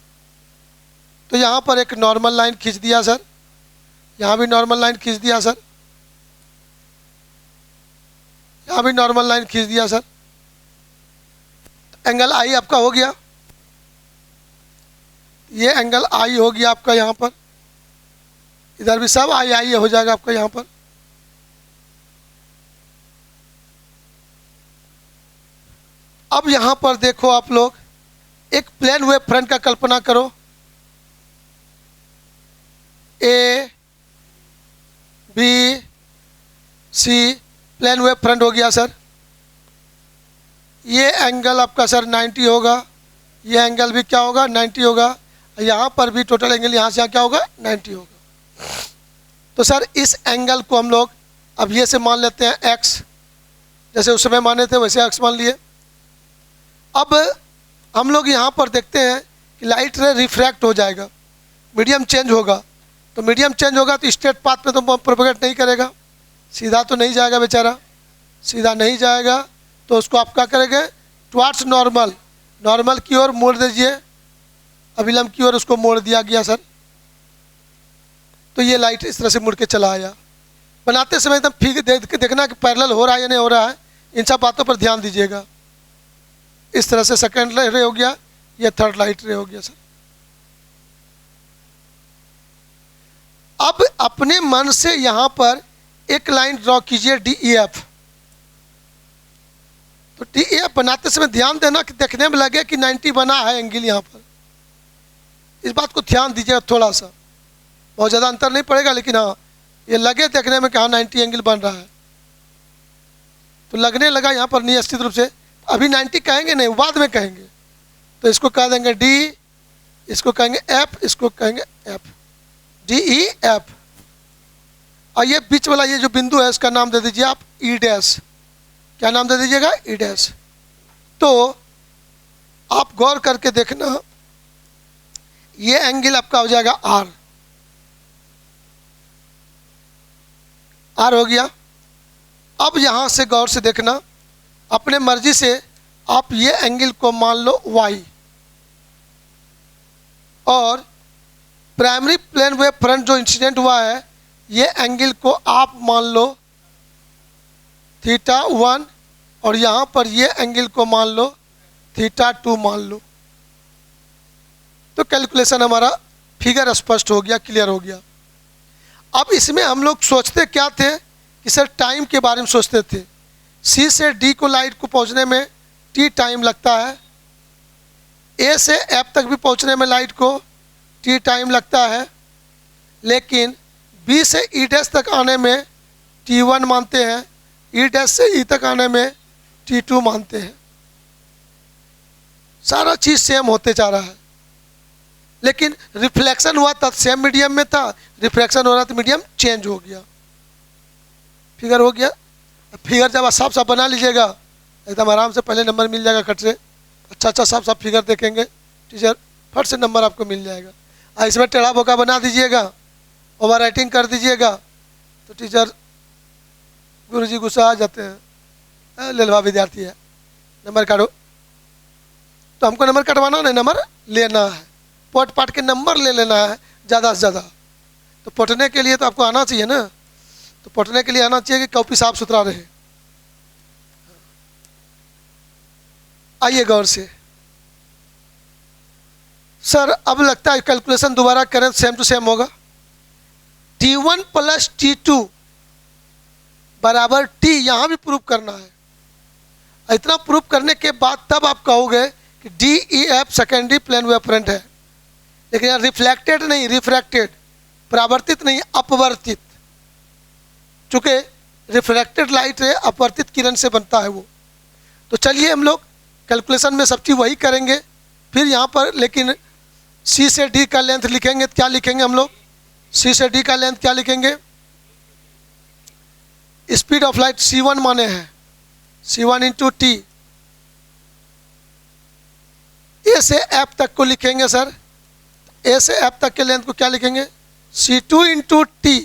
तो यहाँ पर एक नॉर्मल लाइन खींच दिया सर, यहाँ भी नॉर्मल लाइन खींच दिया सर, यहाँ भी नॉर्मल लाइन खींच दिया सर। एंगल आई आपका हो गया, ये एंगल आई हो गया आपका यहाँ पर। इधर भी सब आई आई हो जाएगा आपका यहाँ पर। अब यहाँ पर देखो आप लोग, एक प्लेन वेव फ्रंट का कल्पना करो। A B C plane wave front हो गया सर। ये एंगल आपका सर 90 होगा, ये एंगल भी क्या होगा 90 होगा। यहाँ पर भी टोटल एंगल यहाँ से यहाँ क्या होगा 90 होगा। तो सर इस एंगल को हम लोग अब ये से मान लेते हैं x, जैसे उस समय माने थे वैसे x मान लिए। अब हम लोग यहाँ पर देखते हैं कि लाइट रे रिफ्रैक्ट हो जाएगा, मीडियम चेंज होगा। तो मीडियम चेंज होगा तो स्ट्रेट पाथ में तो प्रोपेगेट नहीं करेगा, सीधा तो नहीं जाएगा बेचारा, सीधा नहीं जाएगा। तो उसको आप क्या करेंगे, टुवार्ड्स नॉर्मल, नॉर्मल की ओर मोड़ दीजिए, अभिलंब की ओर उसको मोड़ दिया गया सर। तो ये लाइट इस तरह से मुड़ के चला आया। बनाते समय एकदम ठीक देखना कि पैरेलल हो रहा है या नहीं हो रहा है, इन सब बातों पर ध्यान दीजिएगा। इस तरह से सेकंड रे हो गया, ये थर्ड लाइट रे हो गया सर। अब अपने मन से यहाँ पर एक लाइन ड्रॉ कीजिए DEF। तो DEF बनाते समय ध्यान देना कि देखने में लगे कि 90 बना है एंगल यहाँ पर, इस बात को ध्यान दीजिएगा थोड़ा सा। बहुत ज़्यादा अंतर नहीं पड़ेगा, लेकिन हाँ ये लगे देखने में कि हाँ 90 एंगल बन रहा है। तो लगने लगा यहाँ पर निश्चित रूप से, अभी 90 कहेंगे नहीं, बाद में कहेंगे। तो इसको कह देंगे D, इसको कहेंगे F, इसको कहेंगे F। डी ई एफ, और ये बीच वाला ये जो बिंदु है इसका नाम दे दीजिए आप ई डैश। क्या नाम दे दीजिएगा? ई डैश। तो आप गौर करके देखना, ये एंगल आपका हो जाएगा आर। आर हो गया। अब यहाँ से गौर से देखना, अपने मर्जी से आप ये एंगल को मान लो वाई, और प्राइमरी प्लेन वेव फ्रंट जो इंसिडेंट हुआ है ये एंगल को आप मान लो थीटा 1, और यहाँ पर ये एंगल को मान लो थीटा 2 मान लो। तो कैलकुलेशन हमारा फिगर स्पष्ट हो गया, क्लियर हो गया। अब इसमें हम लोग सोचते क्या थे कि सर टाइम के बारे में सोचते थे। सी से डी को लाइट को पहुंचने में टी टाइम लगता है, ए से एफ तक भी पहुंचने में लाइट को टी टाइम लगता है, लेकिन बी से ई डैश तक आने में T1 मानते हैं, ई डैश से ई तक आने में T2 मानते हैं। सारा चीज़ सेम होते जा रहा है, लेकिन रिफ्लेक्शन हुआ था सेम मीडियम में था, रिफ्रैक्शन हो रहा था मीडियम चेंज हो गया। फिगर हो गया। फिगर जब आप साफ साफ बना लीजिएगा एकदम आराम से, पहले नंबर मिल जाएगा कट से। अच्छा साफ साफ फिगर देखेंगे टीचर, फट से नंबर आपको मिल जाएगा। इसमें टेढ़ा बोका बना दीजिएगा, ओवर राइटिंग कर दीजिएगा, तो टीचर गुरुजी गुस्सा आ जाते हैं, लेलवा विद्यार्थी है नंबर काटो। तो हमको नंबर कटवाना नहीं, नंबर लेना है, पोट पाट के नंबर ले लेना है ज़्यादा से ज़्यादा। तो पढ़ने के लिए तो आपको आना चाहिए ना, तो पढ़ने के लिए आना चाहिए कि कॉपी साफ सुथरा रहे। आइए गौर से। सर अब लगता है कैलकुलेशन दोबारा करें सेम टू सेम होगा। T1 प्लस T2 बराबर T, यहाँ भी प्रूफ करना है। इतना प्रूफ करने के बाद तब आप कहोगे कि D E F secondary plane wave front है, लेकिन यहाँ रिफ्लेक्टेड नहीं, रिफ्रैक्टेड, परावर्तित नहीं, अपवर्तित। चूँकि रिफ्लेक्टेड लाइट है अपवर्तित किरण से बनता है वो। तो चलिए हम लोग कैलकुलेशन में सब चीज़ वही करेंगे। फिर यहाँ पर लेकिन सी से डी का लेंथ लिखेंगे, क्या लिखेंगे हम लोग? सी से डी का लेंथ क्या लिखेंगे? स्पीड ऑफ लाइट C1 माने हैं, C1 इंटू टी। ए से एफ तक को लिखेंगे सर, ए से एफ तक के लेंथ को क्या लिखेंगे? C2 into T.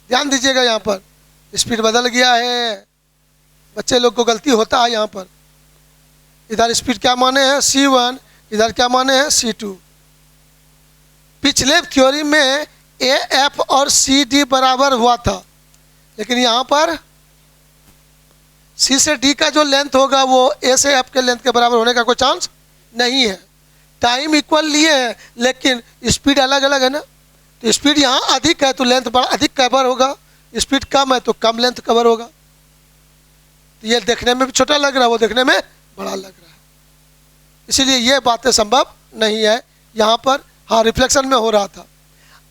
ध्यान दीजिएगा यहाँ पर स्पीड बदल गया है, बच्चे लोग को गलती होता है यहाँ पर। इधर स्पीड क्या माने हैं? C1, इधर क्या माने हैं? C2। पिछले थ्योरी में ए एफ और सी डी बराबर हुआ था, लेकिन यहाँ पर सी से डी का जो लेंथ होगा वो ए से एफ के लेंथ के बराबर होने का कोई चांस नहीं है। टाइम इक्वल लिए हैं लेकिन स्पीड अलग अलग है ना, तो स्पीड यहाँ अधिक है तो लेंथ बड़ा अधिक कवर होगा, स्पीड कम है तो कम लेंथ कवर होगा। तो ये देखने में भी छोटा लग रहा है, वो देखने में बड़ा लग रहा है, इसीलिए ये बातें संभव नहीं है यहाँ पर। हाँ, रिफ्लेक्शन में हो रहा था।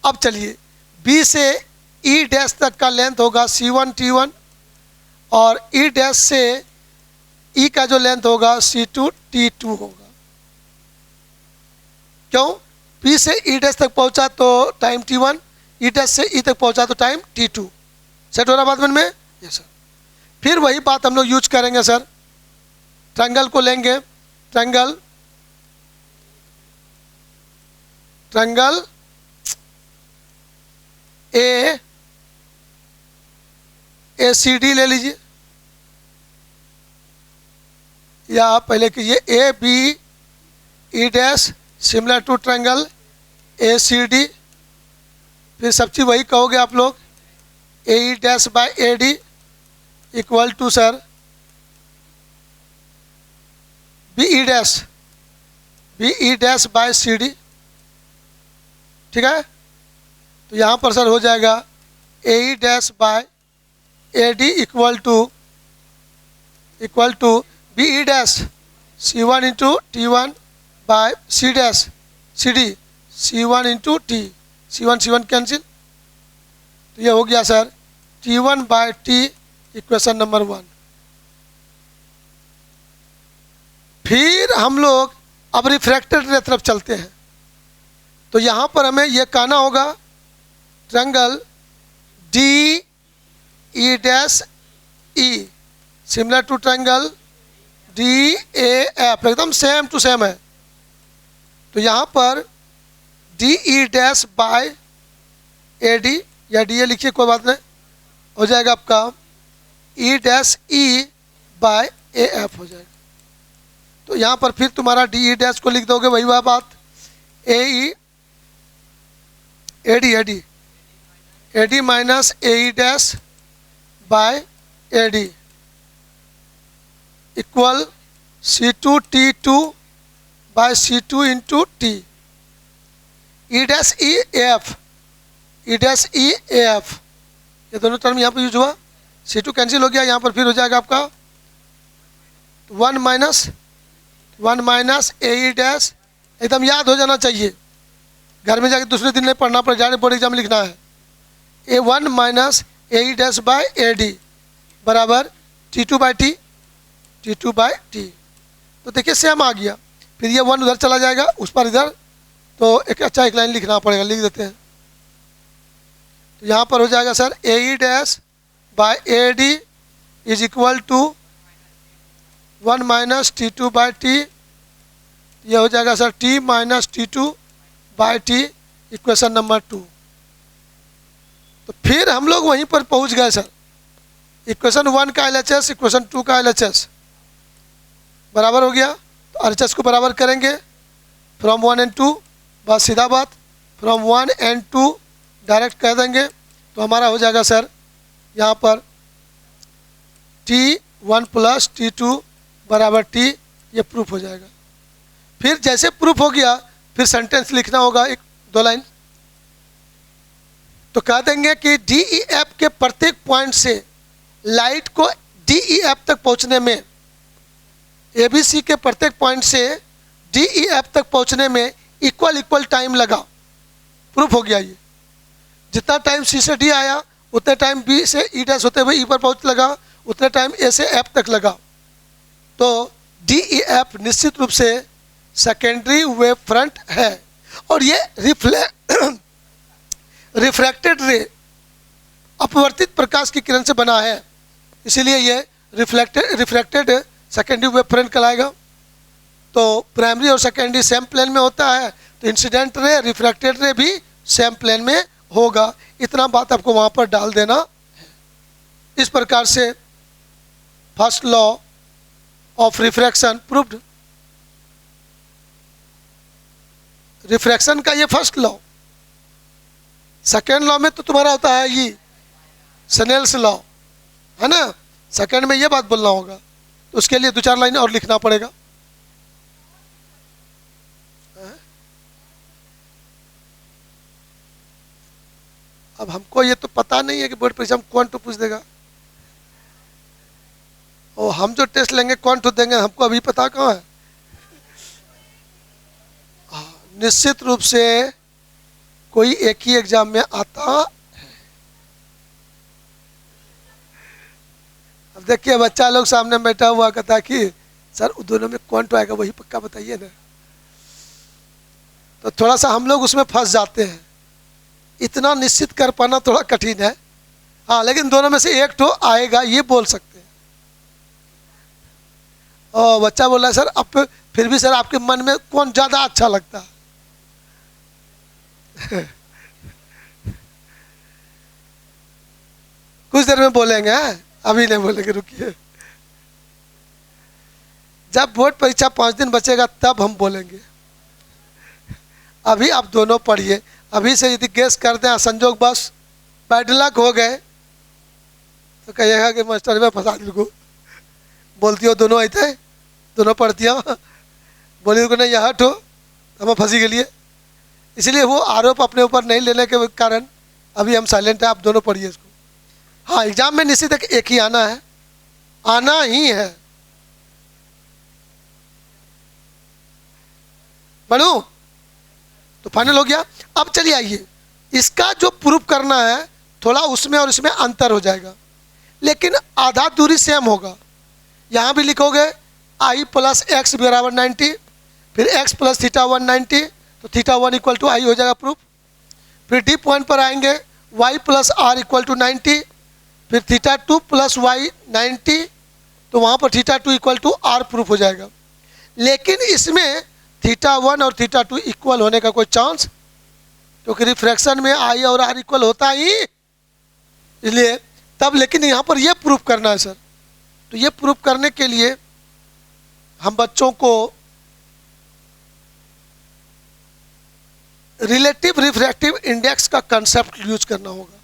अब चलिए बी से ई डैश तक का लेंथ होगा C1 T1, और ई डैश से ई का जो लेंथ होगा C2 T2 होगा। क्यों? बी से ई डैश तक पहुंचा तो टाइम T1, ई डैश से ई तक पहुंचा तो टाइम T2। सेट हो रहा बात मन में? Yes sir. फिर वही बात हम लोग यूज करेंगे सर, ट्रायंगल को लेंगे, ट्रायंगल ए सी डी ले लीजिए, या पहले कीजिए A B E dash similar to triangle A C D. फिर सब चीज़ वही कहोगे आप लोग, A E dash by A D equal to sir B E dash by C D. ठीक है, तो यहाँ पर सर हो जाएगा A E dash by A D equal to B E dash C1 into T1 by C dash C D C1 into T. C1 cancel, तो ये हो गया sir T1 by T, equation number 1। फिर हम लोग अब रिफ्रैक्टेड रे तरफ चलते हैं। तो यहाँ पर हमें यह कहना होगा triangle D E dash E similar to triangle D A F, एकदम सेम टू सेम है। तो यहाँ पर D E dash by A D या डी ए लिखिए, कोई बात नहीं, हो जाएगा आपका E dash E by A F हो जाएगा। तो यहाँ पर फिर तुम्हारा डी ई डैश को लिख दोगे, वही वह बात, A E A D minus A E dash by A D equal C two T two by C two into T, E dash E F, E dash E F, ये दोनों term यहाँ पर यूज हुआ, सी to cancel हो गया, यहाँ पर फिर हो जाएगा आपका 1 माइनस ए ई डैश, एकदम याद हो जाना चाहिए, घर में जाके दूसरे दिन नहीं पढ़ना पड़े, जाने बोर्ड एग्जाम लिखना है। A 1 minus A E dash by A D बराबर T two by T, T two by T. तो देखिए सेम आ गया, फिर ये 1 उधर चला जाएगा, उस पर इधर, तो एक अच्छा एक लाइन लिखना पड़ेगा, लिख देते हैं। तो यहाँ पर हो जाएगा sir A E dash by A D is equal to 1 minus T two by T, यह हो जाएगा sir T minus T two by T, equation number 2। तो फिर हम लोग वहीं पर पहुंच गए सर, इक्वेशन 1 का LHS, इक्वेशन 2 का LHS बराबर हो गया। तो RHS को बराबर करेंगे फ्रॉम 1 and 2, बस सीधा बात, फ्रॉम 1 and 2 डायरेक्ट कह देंगे, तो हमारा हो जाएगा सर यहाँ पर T1 प्लस T2 बराबर T, ये प्रूफ हो जाएगा। फिर जैसे प्रूफ हो गया फिर सेंटेंस लिखना होगा, एक 2 लाइन। तो कह देंगे कि डी ई एफ के प्रत्येक पॉइंट से लाइट को डी ई एफ तक पहुंचने में, ए बी सी के प्रत्येक पॉइंट से डी ई एफ तक पहुंचने में इक्वल टाइम लगा। प्रूफ हो गया ये, जितना टाइम सी से डी आया उतने टाइम बी से ई डैश होते हुए ई पर पहुंच लगा, उतने टाइम ए से एफ तक लगा। तो डी ई एफ निश्चित रूप से सेकेंडरी वेव फ्रंट है, और ये रिफ्रैक्टेड रे, अपवर्तित प्रकाश की किरण से बना है, इसीलिए ये रिफ्रैक्टेड सेकेंडरी वेव फ्रंट कहलाएगा। तो प्राइमरी और सेकेंडरी सेम प्लेन में होता है, तो इंसिडेंट रे रिफ्रैक्टेड रे भी सेम प्लेन में होगा, इतना बात आपको वहाँ पर डाल देना है। इस प्रकार से first law of refraction proved. Refraction का ये फर्स्ट लॉ। सेकेंड लॉ में तो तुम्हारा होता है ये स्नेल्स लॉ, है ना, सेकेंड में ये बात बोलना होगा, तो उसके लिए 2-4 लाइन और लिखना पड़ेगा। अब हमको ये तो पता नहीं है कि बोर्ड परीक्षा में कौन तो पूछ देगा, और हम जो टेस्ट लेंगे कौन तो देंगे, हमको अभी पता कहाँ है। निश्चित रूप से कोई एक ही एग्जाम में आता है। अब देखिए बच्चा लोग सामने बैठा हुआ कहता कि सर दोनों में कौन तो आएगा, वही पक्का बताइए ना। तो थोड़ा सा हम लोग उसमें फंस जाते हैं, इतना निश्चित कर पाना थोड़ा कठिन है। हाँ, लेकिन दोनों में से एक तो आएगा ये बोल सकते हैं। और बच्चा बोला सर अब फिर भी सर आपके मन में कौन ज़्यादा अच्छा लगता है? कुछ देर में बोलेंगे, अभी नहीं बोलेंगे, रुकिए। जब बोर्ड परीक्षा 5 दिन बचेगा तब हम बोलेंगे। अभी आप दोनों पढ़िए, अभी से यदि गेस कर दें संजोग बस बैड लक हो गए तो कहिएगा कि मास्टर में फंसा दी को, बोलती हो दोनों आते दोनों पढ़ती हो, बोली को नहीं यह हट हो, हम फंसी के लिए। इसलिए वो आरोप अपने ऊपर नहीं लेने के कारण अभी हम साइलेंट है, आप दोनों पढ़िए इसको। हाँ, एग्जाम में निश्चित एक ही आना है, आना ही है। बढ़ू तो फाइनल हो गया। अब चलिए आइए, इसका जो प्रूफ करना है थोड़ा उसमें और इसमें अंतर हो जाएगा, लेकिन आधा दूरी सेम होगा। यहाँ भी लिखोगे आई प्लस एक्स बराबर 90, फिर एक्स प्लस थीटा 190, तो थीटा 1 इक्वल टू आई हो जाएगा प्रूफ। फिर डी पॉइंट पर आएंगे, Y plus R equal to 90, फिर थीटा 2 प्लस वाई 90, तो वहाँ पर theta 2 equal to R proof हो जाएगा। लेकिन इसमें थीटा 1 और थीटा 2 इक्वल होने का कोई चांस, क्योंकि रिफ्रैक्शन में आई और आर इक्वल होता ही, इसलिए तब, लेकिन यहाँ पर यह प्रूफ करना है सर। तो ये प्रूफ करने के लिए हम बच्चों को रिलेटिव रिफ्रैक्टिव इंडेक्स का कंसेप्ट यूज करना होगा।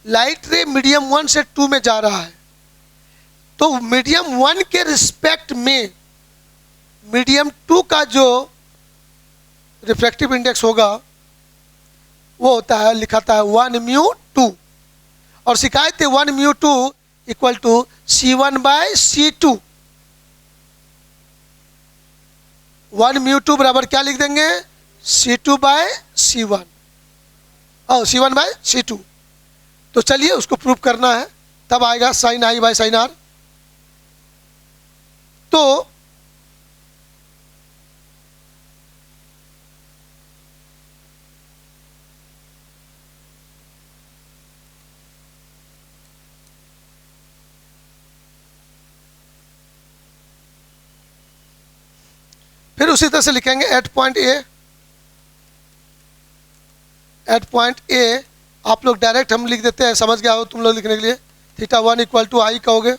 लाइट रे मीडियम 1 से 2 में जा रहा है, तो मीडियम 1 के रिस्पेक्ट में मीडियम 2 का जो रिफ्रैक्टिव इंडेक्स होगा वो होता है, लिखाता है 1 म्यू 2, और शिकायत है 1 mu 2 equal to C1 by C2। 1 mu 2 बराबर क्या लिख देंगे, C2 बाय C1, और C1 बाय C2। तो चलिए उसको प्रूव करना है, तब आएगा sine I by sine R. तो फिर उसी तरह से लिखेंगे at point A. At point A आप लोग डायरेक्ट हम लिख देते हैं, समझ गया हो तुम लोग लिखने के लिए, थीटा 1 इक्वल टू आई कहोगे।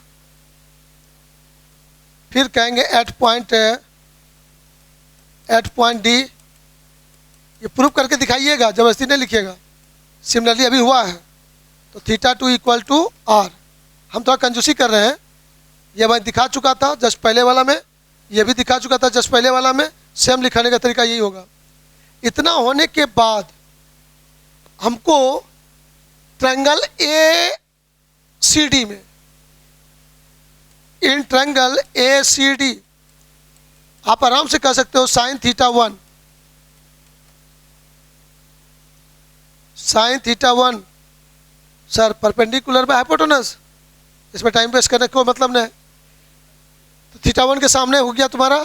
फिर कहेंगे एट पॉइंट डी, ये प्रूफ करके दिखाइएगा, जबरदस्ती नहीं लिखिएगा। सिमिलरली अभी हुआ है, तो थीटा 2 इक्वल टू आर। हम थोड़ा कंजूसी कर रहे हैं, ये मैं दिखा चुका था जस्ट पहले वाला में, ये भी दिखा चुका था जस्ट पहले वाला में, सेम लिखाने का तरीका यही होगा। इतना होने के बाद हमको ट्रायंगल ए सी डी में, in triangle A C D आप आराम से कह सकते हो sine theta 1, sine theta 1 sir perpendicular by hypotenuse, इसमें टाइम वेस्ट करने का कोई मतलब नहीं। तो थीटा 1 के सामने हो गया तुम्हारा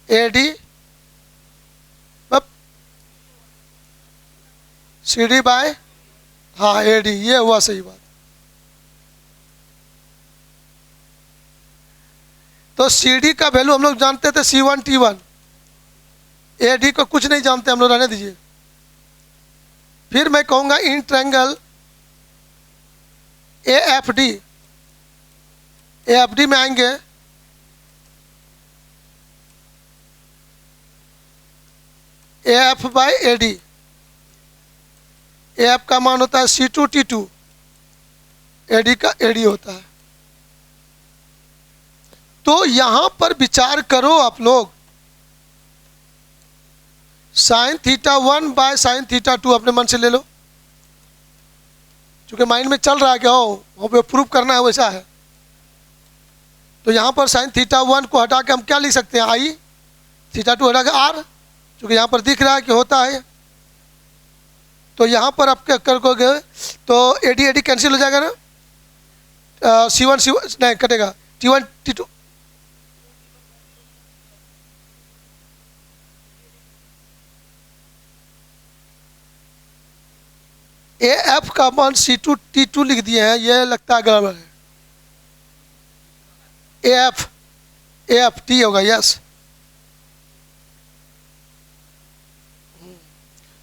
A D C D by, हाँ ए डी, ये हुआ सही बात। तो सी डी का वैल्यू हम लोग जानते थे C1 T1, ए डी को कुछ नहीं जानते हम लोग, रहने दीजिए। फिर मैं कहूँगा in triangle A F D में आएंगे A F by A D, A F का मान होता है C2 T2, ए डी का ए डी होता है। तो यहां पर विचार करो आप लोग, sine theta 1 by sine theta 2 अपने मन से ले लो, क्योंकि माइंड में चल रहा है कि वो पे प्रूफ करना है वैसा है। तो यहां पर साइन थीटा 1 को हटा के हम क्या लिख सकते हैं, आई, थीटा 2 हटा के आर, क्योंकि यहां पर दिख रहा है कि होता है। तो यहाँ पर आप क्या करोगे, तो ए डी कैंसिल हो जाएगा ना, C1 नहीं कटेगा, T1 T2, ए एफ का मान C2 T2 लिख दिए हैं, ये लगता है गड़बड़ है। ए एफ टी होगा, यस।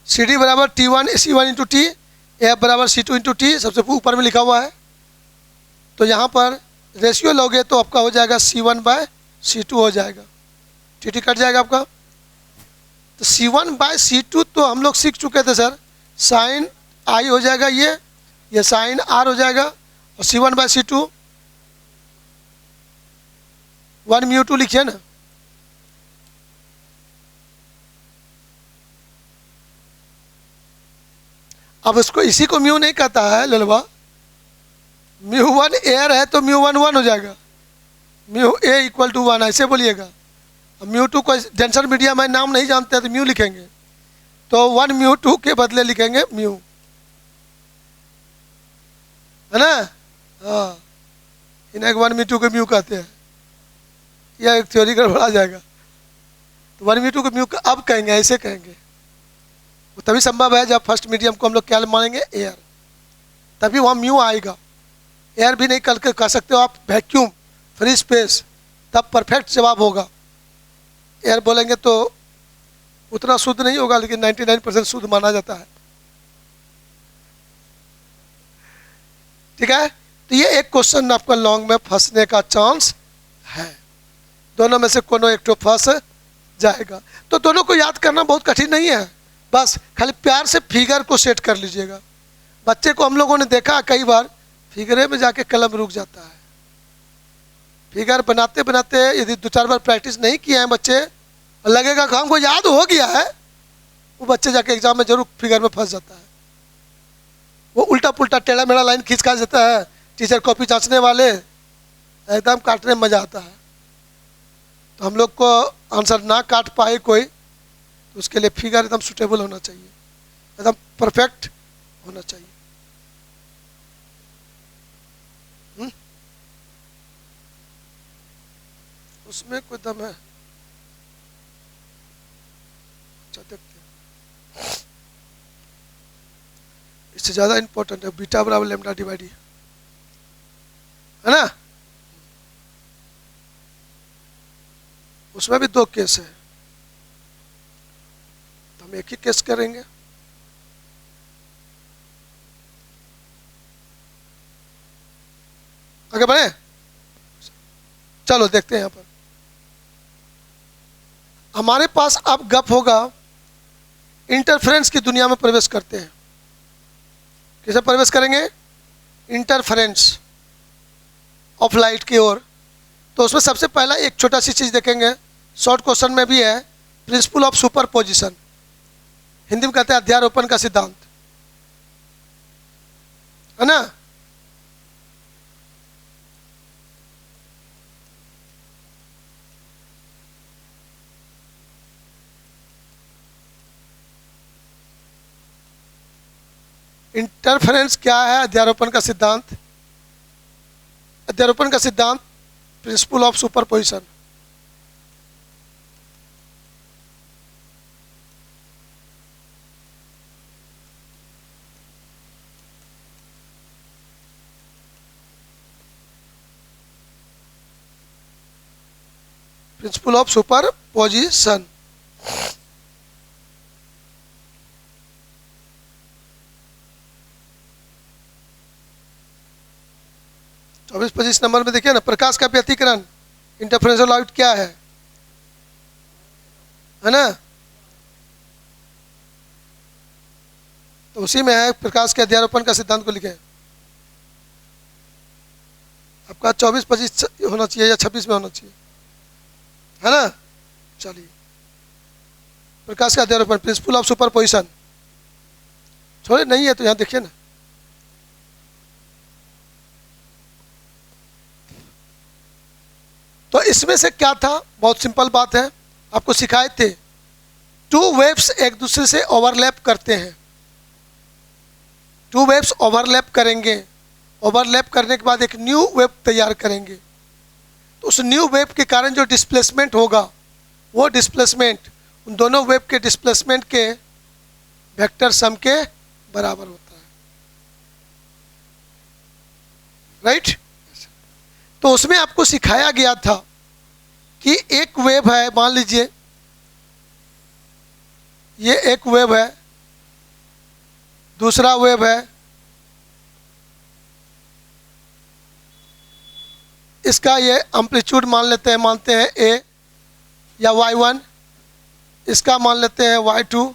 सी डी बराबर T1 C1 into T, F बराबर C2 इंटू टी, सबसे ऊपर में लिखा हुआ है। तो यहाँ पर रेशियो लोगे तो आपका हो जाएगा C1 बाय C2 हो जाएगा, टी कट जाएगा आपका। तो C1 बाय C2 तो हम लोग सीख चुके थे सर, साइन आई हो जाएगा, ये साइन आर हो जाएगा, और C1 बाय C2 1 म्यू 2 लिखिए ना। अब इसको, इसी को म्यू नहीं कहता है ललवा, म्यू 1 एयर है तो म्यू 1 1 हो जाएगा, म्यू ए इक्वल टू 1 ऐसे बोलिएगा। म्यू 2 को डेंसर मीडियम है, नाम नहीं जानते तो म्यू लिखेंगे, तो 1 म्यू 2 के बदले लिखेंगे म्यू, है ना। हाँ, इन्हें 1 म्यू 2 को म्यू कहते हैं, यह एक थ्योरी गड़बड़ा जाएगा। तो 1 म्यू 2 को म्यू अब कहेंगे, ऐसे कहेंगे, वो तभी संभव है जब फर्स्ट मीडियम को हम लोग क्या मानेंगे, एयर, तभी वहाँ म्यू आएगा। एयर भी नहीं करके कह सकते हो आप, वैक्यूम, फ्री स्पेस, तब परफेक्ट जवाब होगा। एयर बोलेंगे तो उतना शुद्ध नहीं होगा, लेकिन 99% शुद्ध माना जाता है। ठीक है, तो ये एक क्वेश्चन आपका लॉन्ग में फंसने का चांस है, दोनों में से कोनो एक तो फंस जाएगा। तो दोनों को याद करना बहुत कठिन नहीं है, बस खाली प्यार से फिगर को सेट कर लीजिएगा। बच्चे को हम लोगों ने देखा कई बार फिगरे में जाके कलम रुक जाता है। फिगर बनाते बनाते यदि 2-4 बार प्रैक्टिस नहीं किए हैं बच्चे, लगेगा कि हमको याद हो गया है, वो बच्चे जाके एग्जाम में जरूर फिगर में फंस जाता है। वो उल्टा पुल्टा टेढ़ा मेढ़ा लाइन खींच खा देता है, टीचर कॉपी जांचने वाले एकदम काटने में मजा आता है। तो हम लोग को आंसर ना काट पाए कोई, तो उसके लिए फिगर एकदम सुटेबल होना चाहिए, एकदम परफेक्ट होना चाहिए। उसमें कोई दम है, अच्छा देखते हैं। इससे ज्यादा इंपॉर्टेंट है बीटा बराबर लैम्डा डिवाइड, है ना। उसमें भी 2 केस है, तो हम एक ही केस करेंगे। आगे बढ़े, चलो देखते हैं। यहाँ पर हमारे पास अब गप होगा, इंटरफेरेंस की दुनिया में प्रवेश करते हैं। कैसे प्रवेश करेंगे, इंटरफेरेंस ऑफ लाइट की ओर। तो उसमें सबसे पहला एक छोटा सी चीज देखेंगे, शॉर्ट क्वेश्चन में भी है, प्रिंसिपल ऑफ सुपरपोजिशन, हिंदी में कहते हैं अध्यारोपण का सिद्धांत, है ना। इंटरफेरेंस क्या है, अध्यारोपण का सिद्धांत। अध्यारोपण का सिद्धांत principle of superposition. Principle of superposition. तो 24-25 नंबर में देखिए ना, प्रकाश का व्यतिकरण, इंटरफेरेंशियल लाइट क्या है ना। तो उसी में है प्रकाश के अध्यारोपण का सिद्धांत को लिखे। आपका 24-25 होना चाहिए या 26 में होना चाहिए, है ना। चलिए, प्रकाश का अध्यारोपण, प्रिंसिपल ऑफ सुपरपोजिशन, छोड़े नहीं है तो यहाँ देखिए ना। तो इसमें से क्या था, बहुत सिंपल बात है, आपको सिखाए थे 2 वेव्स एक दूसरे से ओवरलैप करते हैं। 2 वेव्स ओवरलैप करेंगे, ओवरलैप करने के बाद एक न्यू वेव तैयार करेंगे। तो उस न्यू वेव के कारण जो डिस्प्लेसमेंट होगा, वो डिस्प्लेसमेंट उन दोनों वेव के डिस्प्लेसमेंट के वेक्टर सम के बराबर होता है, राइट। तो उसमें आपको सिखाया गया था कि एक वेव है, मान लीजिए ये एक वेव है, दूसरा वेव है, इसका ये एम्पलीट्यूड मान लेते हैं, मानते हैं ए या y1, इसका मान लेते हैं y2।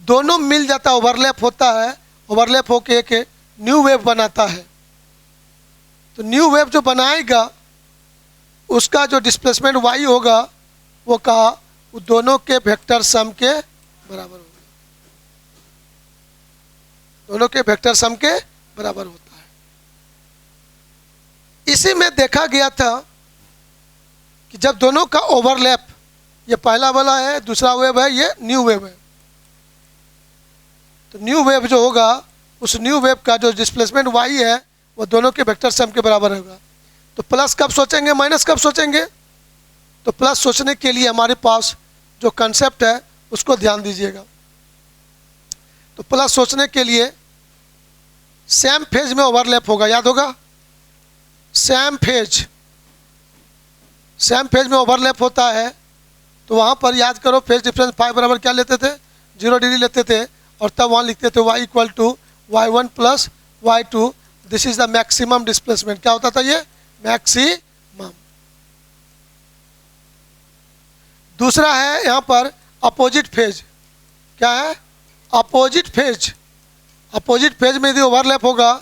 दोनों मिल जाता, ओवरलैप होता है, ओवरलैप होके एक न्यू वेव बनाता है। तो न्यू वेव जो बनाएगा उसका जो डिस्प्लेसमेंट y होगा, वो कहा वो दोनों के वेक्टर सम के बराबर होगा, दोनों के वेक्टर सम के बराबर होता है। इसी में देखा गया था कि जब दोनों का ओवरलैप, ये पहला वाला है, दूसरा वेव है, ये न्यू वेव है, तो न्यू वेव जो होगा, उस न्यू वेव का जो डिस्प्लेसमेंट y है, वो दोनों के वेक्टर सम के बराबर होगा। तो प्लस कब सोचेंगे, माइनस कब सोचेंगे। तो प्लस सोचने के लिए हमारे पास जो कंसेप्ट है उसको ध्यान दीजिएगा। तो प्लस सोचने के लिए सेम फेज में ओवरलैप होगा, याद होगा, सेम फेज में ओवरलैप होता है। तो वहाँ पर याद करो फेज डिफरेंस फाई बराबर क्या लेते थे, 0 डिग्री लेते थे, और तब वहाँ लिखते थे y equal to y1 plus y2, this is the maximum displacement. क्या होता था ये, मैक्सिमम। दूसरा है यहाँ पर अपोजिट फेज। क्या है, अपोजिट फेज। अपोजिट फेज में यदि ओवरलैप होगा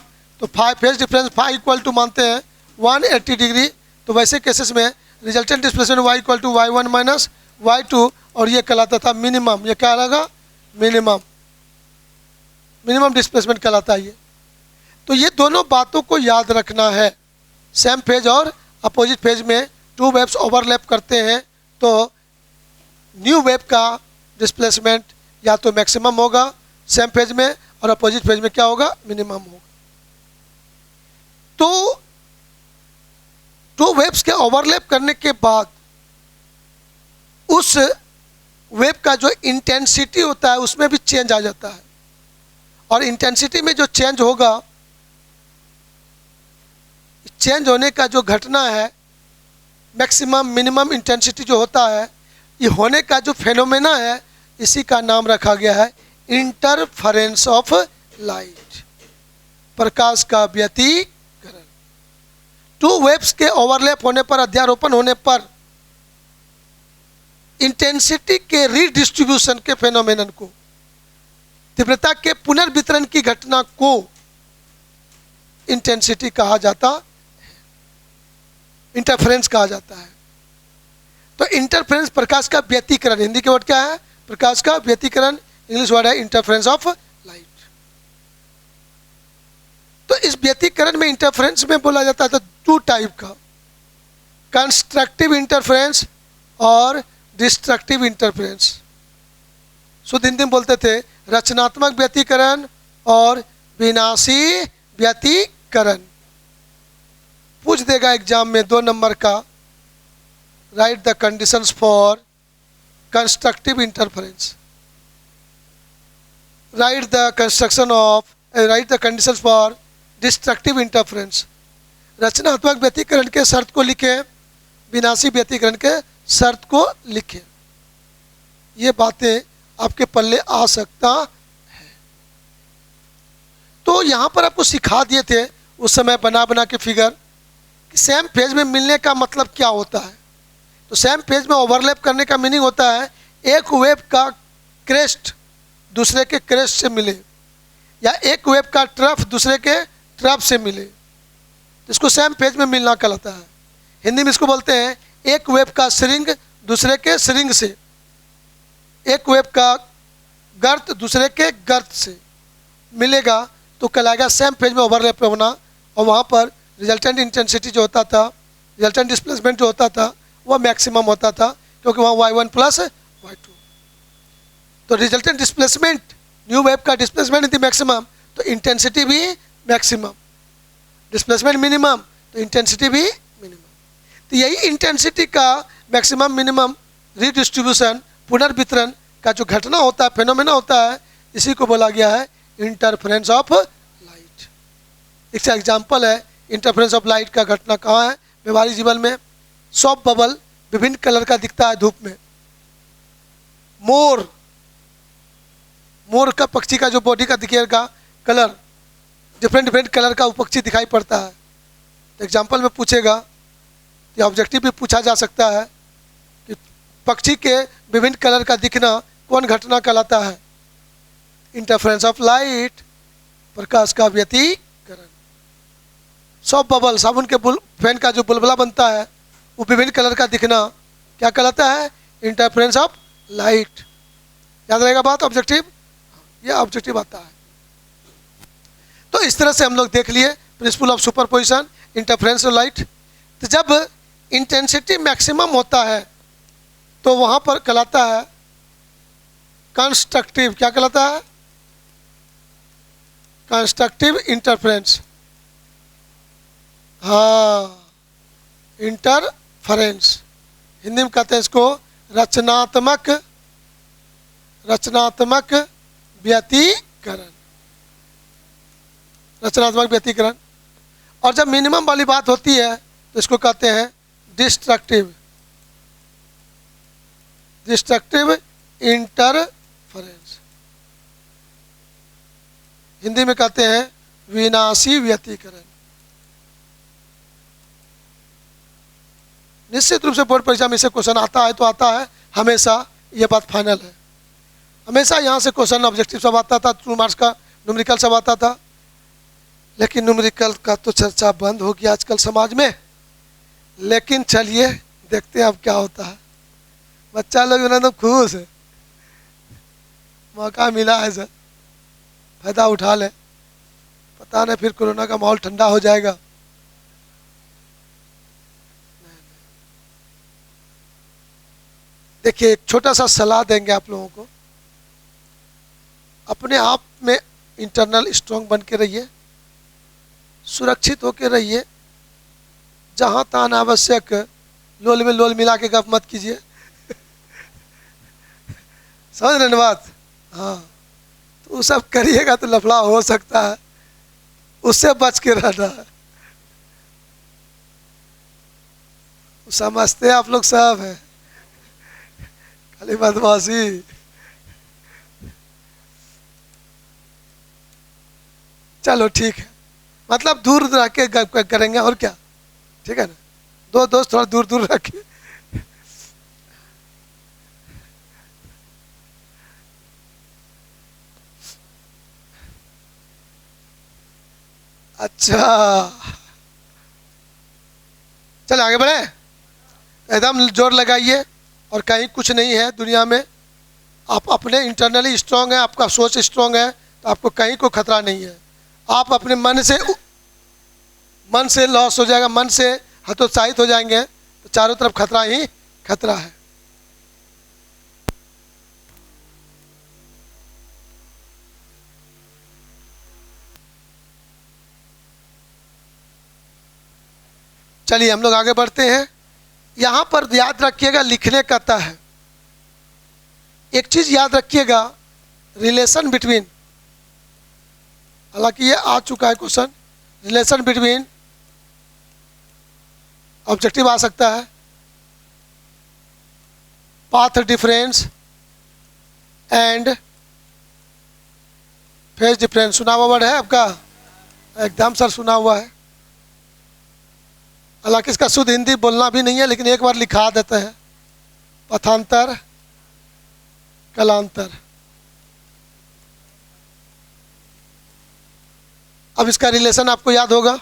तो phase difference phi equal to मानते हैं 180 डिग्री। तो वैसे केसेस में resultant displacement y equal to y1 minus y2, और ये कहलाता था मिनिमम। ये क्या लगा, मिनिमम डिस्प्लेसमेंट कहलाता है ये। तो ये दोनों बातों को याद रखना है। सेम फेज और अपोजिट फेज में टू वेव्स ओवरलैप करते हैं तो न्यू वेव का डिस्प्लेसमेंट या तो मैक्सिमम होगा सेम फेज में, और अपोजिट फेज में क्या होगा, मिनिमम होगा। तो टू वेव्स के ओवरलैप करने के बाद उस वेव का जो इंटेंसिटी होता है उसमें भी चेंज आ जाता है, और इंटेंसिटी में जो चेंज होगा, चेंज होने का जो घटना है, मैक्सिमम मिनिमम इंटेंसिटी जो होता है, ये होने का जो फेनोमेना है, इसी का नाम रखा गया है इंटरफेरेंस ऑफ लाइट, प्रकाश का व्यतिकरण। टू वेव्स के ओवरलैप होने पर, अध्यारोपण होने पर इंटेंसिटी के रीडिस्ट्रीब्यूशन के फेनोमेनन को, तीव्रता के पुनर्वितरण की घटना को इंटेंसिटी कहा जाता है, इंटरफेरेंस कहा जाता है। तो इंटरफेरेंस प्रकाश का व्यतिकरण, हिंदी के वर्ड क्या है, प्रकाश का व्यतिकरण, इंग्लिश वर्ड है इंटरफेरेंस ऑफ लाइट। तो इस व्यतिकरण में, इंटरफेरेंस में बोला जाता है तो टू टाइप का, कंस्ट्रक्टिव इंटरफेरेंस और डिस्ट्रक्टिव इंटरफेरेंस। शुद्ध हिंदी में बोलते थे रचनात्मक व्यतिकरण और विनाशी व्यतिकरण। पूछ देगा एग्जाम में 2 नंबर का, right the conditions for constructive interference, right the conditions for destructive interference. रचनात्मक व्यतिकरण के शर्त को लिखें, विनाशी व्यतिकरण के शर्त को लिखें। ये बातें आपके पल्ले आ सकता है। तो यहाँ पर आपको सिखा दिए थे उस समय बना बना के फिगर कि सेम फेज में मिलने का मतलब क्या होता है। तो सेम फेज में ओवरलैप करने का मीनिंग होता है एक वेव का क्रेस्ट दूसरे के क्रेस्ट से मिले, या एक वेव का ट्रफ दूसरे के ट्रफ से मिले, तो इसको सेम फेज में मिलना कहलाता है। हिंदी में इसको बोलते हैं एक वेव का श्रिंग दूसरे के श्रिंग से, एक वेव का गर्त दूसरे के गर्त से मिलेगा तो कहलाएगा सेम फेज में ओवरलैप होना। और वहाँ पर रिजल्टेंट इंटेंसिटी जो होता था, रिजल्टेंट डिस्प्लेसमेंट जो होता था, वह मैक्सिमम होता था, क्योंकि वहाँ y1 प्लस y2। तो रिजल्टेंट डिस्प्लेसमेंट, न्यू वेव का डिस्प्लेसमेंट इज द मैक्सिमम, तो इंटेंसिटी भी मैक्सिमम, डिस्प्लेसमेंट मिनिमम, तो इंटेंसिटी भी मिनिमम। तो यही इंटेंसिटी का मैक्सिमम मिनिमम रीडिस्ट्रीब्यूशन, पुनर्वितरण का जो घटना होता है, फेनोमेना होता है, इसी को बोला गया है इंटरफेरेंस ऑफ लाइट। इसका एग्जाम्पल है इंटरफेरेंस ऑफ लाइट का घटना कहाँ है, व्यवहारिक जीवन में। सॉफ्ट बबल विभिन्न कलर का दिखता है धूप में। मोर का, पक्षी का जो बॉडी का दिखेगा कलर, डिफरेंट कलर का वो पक्षी दिखाई पड़ता है। तो एग्जाम्पल में पूछेगा, या ऑब्जेक्टिव भी पूछा जा सकता है कि पक्षी के विभिन्न कलर का दिखना कौन घटना कहलाता है, इंटरफेरेंस ऑफ लाइट, प्रकाश का व्यतिकरण। सॉफ्ट बबल, साबुन के फैन का जो बुलबुला बनता है, वो विभिन्न कलर का दिखना क्या कहलाता है, इंटरफेरेंस ऑफ लाइट। याद रहेगा बात, ऑब्जेक्टिव, ये ऑब्जेक्टिव आता है। तो इस तरह से हम लोग देख लिए principle of superposition, interference of light. तो जब इंटेंसिटी मैक्सिमम होता है तो वहाँ पर कहलाता है कंस्ट्रक्टिव, क्या कहलाता है, कंस्ट्रक्टिव इंटरफेरेंस। हाँ, इंटरफेरेंस, हिंदी में कहते हैं इसको रचनात्मक रचनात्मक व्यतिकरण, रचनात्मक व्यतिकरण। और जब मिनिमम वाली बात होती है तो इसको कहते हैं डिस्ट्रक्टिव, डिस्ट्रक्टिव इंटरफेरेंस। हिंदी में कहते हैं विनाशी व्यतिकरण। निश्चित रूप से बोर्ड परीक्षा में से क्वेश्चन आता है तो आता है, हमेशा ये बात फाइनल है। हमेशा यहाँ से क्वेश्चन ऑब्जेक्टिव सब आता था, 2 मार्क्स का न्यूमेरिकल सब आता था, लेकिन न्यूमेरिकल का तो चर्चा बंद हो गया आजकल समाज में। लेकिन चलिए देखते हैं अब क्या होता है। बच्चा लोग एकदम खुश है, मौका मिला है सर, फायदा उठा ले। पता नहीं फिर कोरोना का माहौल ठंडा हो जाएगा। देखिए एक छोटा सा सलाह देंगे आप लोगों को, अपने आप में इंटरनल स्ट्रांग बन के रहिए, सुरक्षित होके रहिए। जहाँ तहाँ अनावश्यक लोल में लोल मिला के गप मत कीजिए। समझ रहे बात? हाँ, तो वो सब करिएगा तो लफड़ा हो सकता है, उससे बच के रहना है। समझते आप लोग सब हैं, खाली बदमाशी। चलो ठीक है, मतलब दूर रह के करेंगे और क्या, ठीक है ना। 2 दोस्त थोड़ा दूर दूर रखे। अच्छा चल आगे बढ़े, एकदम जोर लगाइए। और कहीं कुछ नहीं है दुनिया में, आप अपने इंटरनली स्ट्रांग है, आपका सोच स्ट्रांग है, तो आपको कहीं को खतरा नहीं है। आप अपने मन से लॉस हो जाएगा, मन से हतोत्साहित हो जाएंगे तो चारों तरफ खतरा ही खतरा है। चलिए हम लोग आगे बढ़ते हैं। यहाँ पर याद रखिएगा लिखने कहता है, एक चीज याद रखिएगा, रिलेशन बिटवीन, हालांकि ये आ चुका है क्वेश्चन, रिलेशन बिटवीन ऑब्जेक्टिव आ सकता है, path difference and phase difference. सुना हुआ वर्ड है आपका? एकदम सर सुना हुआ है। हालांकि इसका शुद्ध हिंदी बोलना भी नहीं है, लेकिन एक बार लिखा देते हैं, पथांतर कलांतर। अब इसका रिलेशन आपको याद होगा,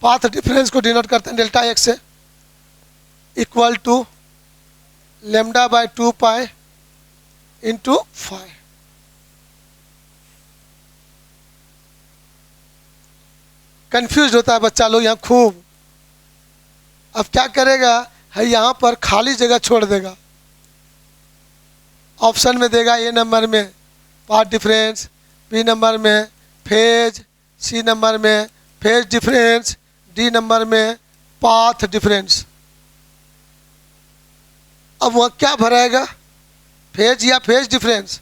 पाथ डिफरेंस को डिनोट करते हैं डेल्टा एक्स से, equal to lambda by 2 pi into 5। Confuse होता है बच्चा लोग यहाँ खूब। अब क्या करेगा है, यहाँ पर खाली जगह छोड़ देगा, ऑप्शन में देगा ए नंबर में पाथ डिफरेंस, बी नंबर में फेज, सी नंबर में फेज डिफरेंस, डी नंबर में पाथ डिफरेंस। अब वह क्या भराएगा, फेज या फेज डिफरेंस।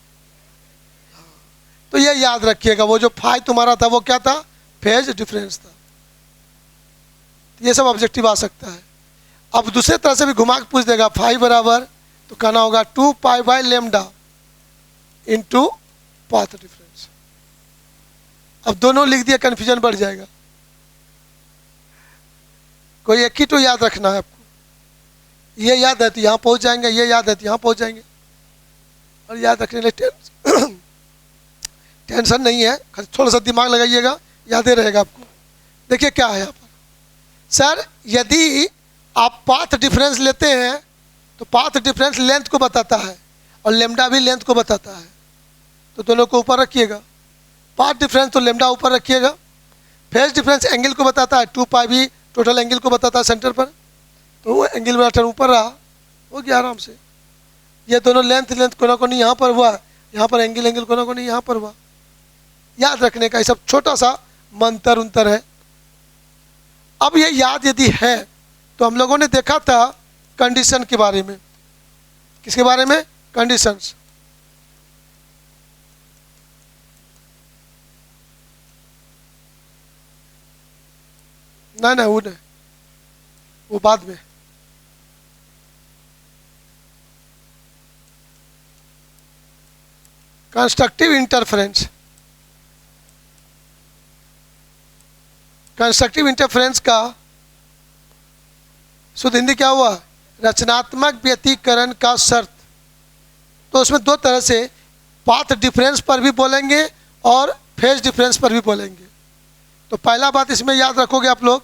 तो ये याद रखिएगा, वो जो फाई तुम्हारा था वो क्या था, फेज डिफरेंस था। ये सब ऑब्जेक्टिव आ सकता है। अब दूसरे तरह से भी घुमा के पूछ देगा, फाई बराबर तो कहना होगा 2 pi by lambda into path difference. अब दोनों लिख दिया, कन्फ्यूजन बढ़ जाएगा। कोई एक ही तो याद रखना है आपको, ये याद है तो यहाँ पहुँच जाएंगे, ये याद है तो यहाँ पहुँच जाएंगे। और याद रखने के लिए टेंशन नहीं है, थोड़ा सा दिमाग लगाइएगा, याद रहेगा आपको। देखिए क्या है यहाँ पर, सर यदि आप पाथ डिफरेंस लेते हैं तो पाथ डिफरेंस लेंथ को बताता है और लेमडा भी लेंथ को बताता है, तो दोनों को ऊपर रखिएगा। पाथ डिफरेंस तो लेमडा ऊपर रखिएगा, फेज डिफरेंस एंगल को बताता है, 2 पाई भी टोटल एंगल को बताता है सेंटर पर, तो वो एंगल वाला टर्म ऊपर रहा, हो गया आराम से। ये दोनों लेंथ कोना कोनी यहाँ पर हुआ, यहाँ पर एंगल कोना कोनी यहाँ पर हुआ। याद रखने का ये सब छोटा सा मंतर उंतर है। अब ये याद यदि है तो हम लोगों ने देखा था कंडीशन के बारे में, किसके बारे में? कंडीशंस। नहीं वो नहीं, वो बाद में। Constructive interference. कंस्ट्रक्टिव इंटरफेरेंस का शुद्ध हिंदी क्या हुआ? रचनात्मक व्यतिकरण का शर्त। तो उसमें दो तरह से, पाथ डिफरेंस पर भी बोलेंगे और फेज डिफरेंस पर भी बोलेंगे। तो पहला बात इसमें याद रखोगे आप लोग,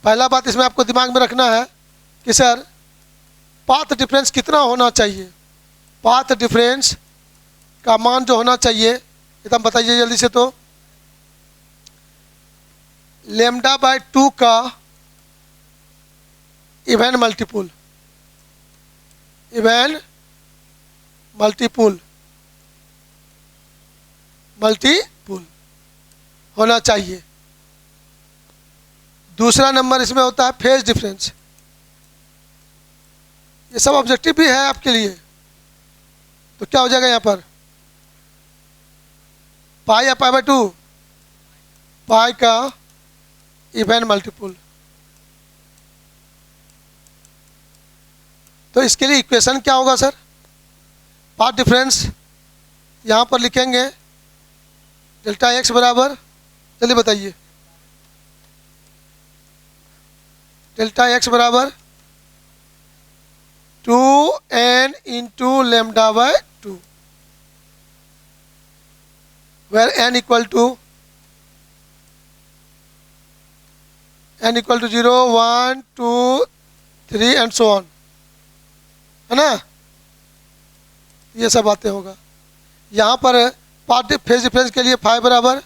पहला बात इसमें आपको दिमाग में रखना है कि सर पाथ डिफरेंस कितना होना चाहिए। पाथ डिफरेंस का मान जो होना चाहिए एकदम बताइए जल्दी से। तो λ/2 का इवन मल्टीपुल, इवन मल्टीपुल होना चाहिए। दूसरा नंबर इसमें होता है फेज डिफरेंस। ये सब ऑब्जेक्टिव भी है आपके लिए। तो क्या हो जाएगा यहाँ पर? पाई या पाई/2? पाई का इवन मल्टीपुल। तो इसके लिए इक्वेशन क्या होगा सर? पाथ डिफरेंस यहाँ पर लिखेंगे डेल्टा एक्स बराबर, चलिए बताइए, डेल्टा एक्स बराबर 2n into λ/2, where n equal to 0, 1, 2, 3 and so on, है ना? ये सब बातें होगा। यहाँ पर पाथ फेज डिफरेंस के लिए फाई बराबर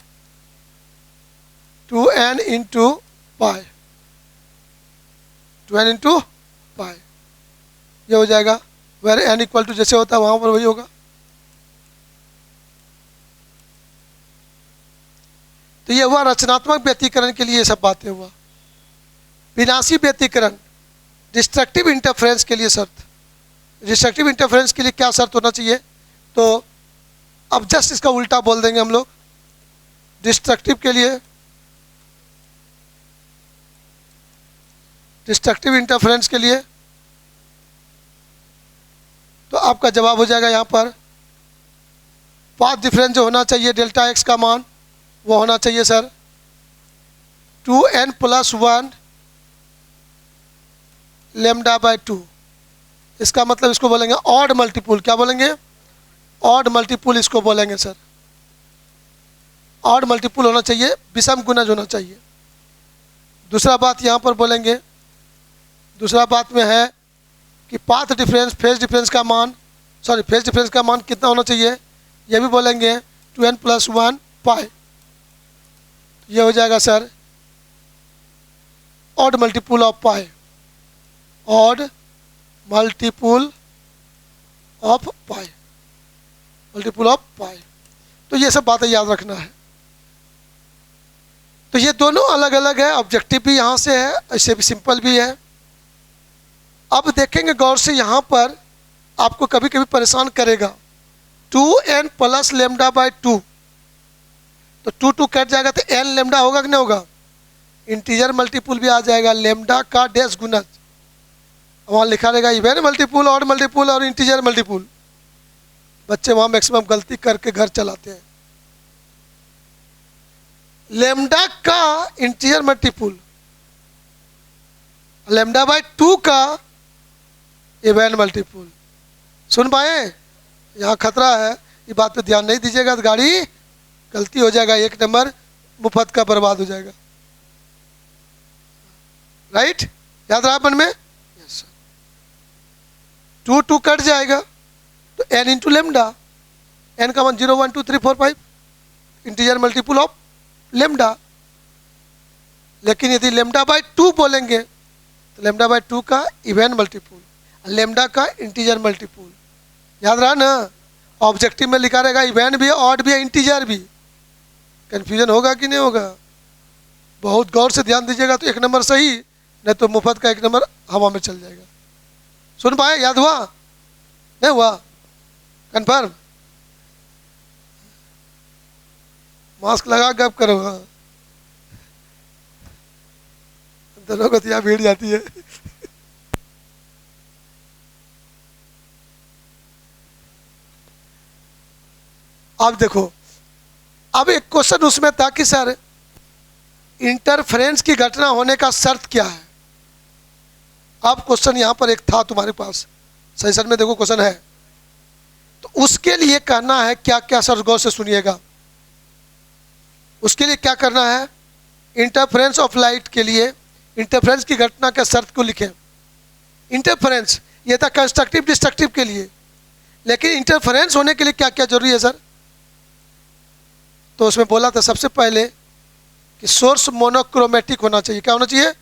2n into pi, 2n into pi, ये हो जाएगा। वेर n इक्वल टू जैसे होता है वहाँ पर वही होगा। तो ये हुआ रचनात्मक व्यतिकरण के लिए, ये सब बातें हुआ। विनाशी व्यतिकरण, डिस्ट्रक्टिव इंटरफेरेंस के लिए शर्त। डिस्ट्रक्टिव इंटरफेरेंस के लिए क्या शर्त होना चाहिए? तो अब जस्ट इसका उल्टा बोल देंगे हम लोग। डिस्ट्रक्टिव के लिए, डिस्ट्रक्टिव इंटरफेरेंस के लिए तो आपका जवाब हो जाएगा यहाँ पर पाथ डिफरेंस जो होना चाहिए डेल्टा एक्स का मान, वो होना चाहिए सर 2n + 1 λ/2। इसका मतलब इसको बोलेंगे ऑड मल्टीपुल। क्या बोलेंगे? ऑड मल्टीपुल इसको बोलेंगे सर। ऑड मल्टीपुल होना चाहिए, विषम गुणज होना चाहिए। दूसरा बात यहाँ पर बोलेंगे, दूसरा बात में है कि पाथ डिफरेंस, फेज डिफरेंस का मान, सॉरी फेज डिफरेंस का मान कितना होना चाहिए, ये भी बोलेंगे 2n + 1 पाई। ये हो जाएगा sir odd multiple of pi, odd multiple of pi, multiple of pi. तो ये सब बातें याद रखना है। तो ये दोनों अलग अलग है, ऑब्जेक्टिव भी यहाँ से है, ऐसे भी सिंपल भी है। अब देखेंगे गौर से, यहाँ पर आपको कभी कभी परेशान करेगा 2n + λ/2, तो 2 2 कट जाएगा तो n लैम्डा होगा कि नहीं होगा? इंटीजर मल्टीपुल भी आ जाएगा, लैम्डा का डैश गुणज। वहाँ लिखा रहेगा इवन मल्टीपुल, ऑड मल्टीपुल और इंटीजर मल्टीपुल। बच्चे वहाँ मैक्सिमम गलती करके घर चलाते हैं। लैम्डा का इंटीजर मल्टीपुल, λ/2 का इवन मल्टीपुल। सुन पाए? यहाँ खतरा है, ये बात पे ध्यान नहीं दीजिएगा तो गाड़ी गलती हो जाएगा, 1 नंबर मुफ्त का बर्बाद हो जाएगा। राइट? याद रहा मन में? Yes sir. 2 2 कट जाएगा तो n इंटू लेमडा, n का मान 0 1 2 3 4 5, इंटीजर मल्टीपुल ऑफ लेमडा। लेकिन यदि λ/2 बोलेंगे तो λ/2 का इवन मल्टीपुल, लेमडा का इंटीजर मल्टीपुल। याद रहा ना? ऑब्जेक्टिव में लिखा रहेगा इवन भी है, ऑड भी है, इंटीजर भी। कन्फ्यूजन होगा कि नहीं होगा? बहुत गौर से ध्यान दीजिएगा तो 1 नंबर सही, नहीं तो मुफ्त का 1 नंबर हवा में चल जाएगा। सुन पाए? याद हुआ? नहीं हुआ? कंफर्म? मास्क लगा के अब करो। हाँ, दोनों को तो यहाँ भीड़ जाती है। अब देखो, अब एक क्वेश्चन उसमें था कि सर इंटरफेरेंस की घटना होने का शर्त क्या है। अब क्वेश्चन यहां पर एक था तुम्हारे पास, सेशन में देखो क्वेश्चन है, तो उसके लिए करना है क्या क्या सर, गौर से सुनिएगा। उसके लिए क्या करना है, इंटरफेरेंस ऑफ लाइट के लिए इंटरफेरेंस की घटना का शर्त को लिखें। इंटरफेरेंस ये था कंस्ट्रक्टिव डिस्ट्रक्टिव के लिए, लेकिन इंटरफेरेंस होने के लिए क्या क्या जरूरी है सर? तो उसमें बोला था सबसे पहले कि सोर्स मोनोक्रोमेटिक होना चाहिए। क्या होना चाहिए?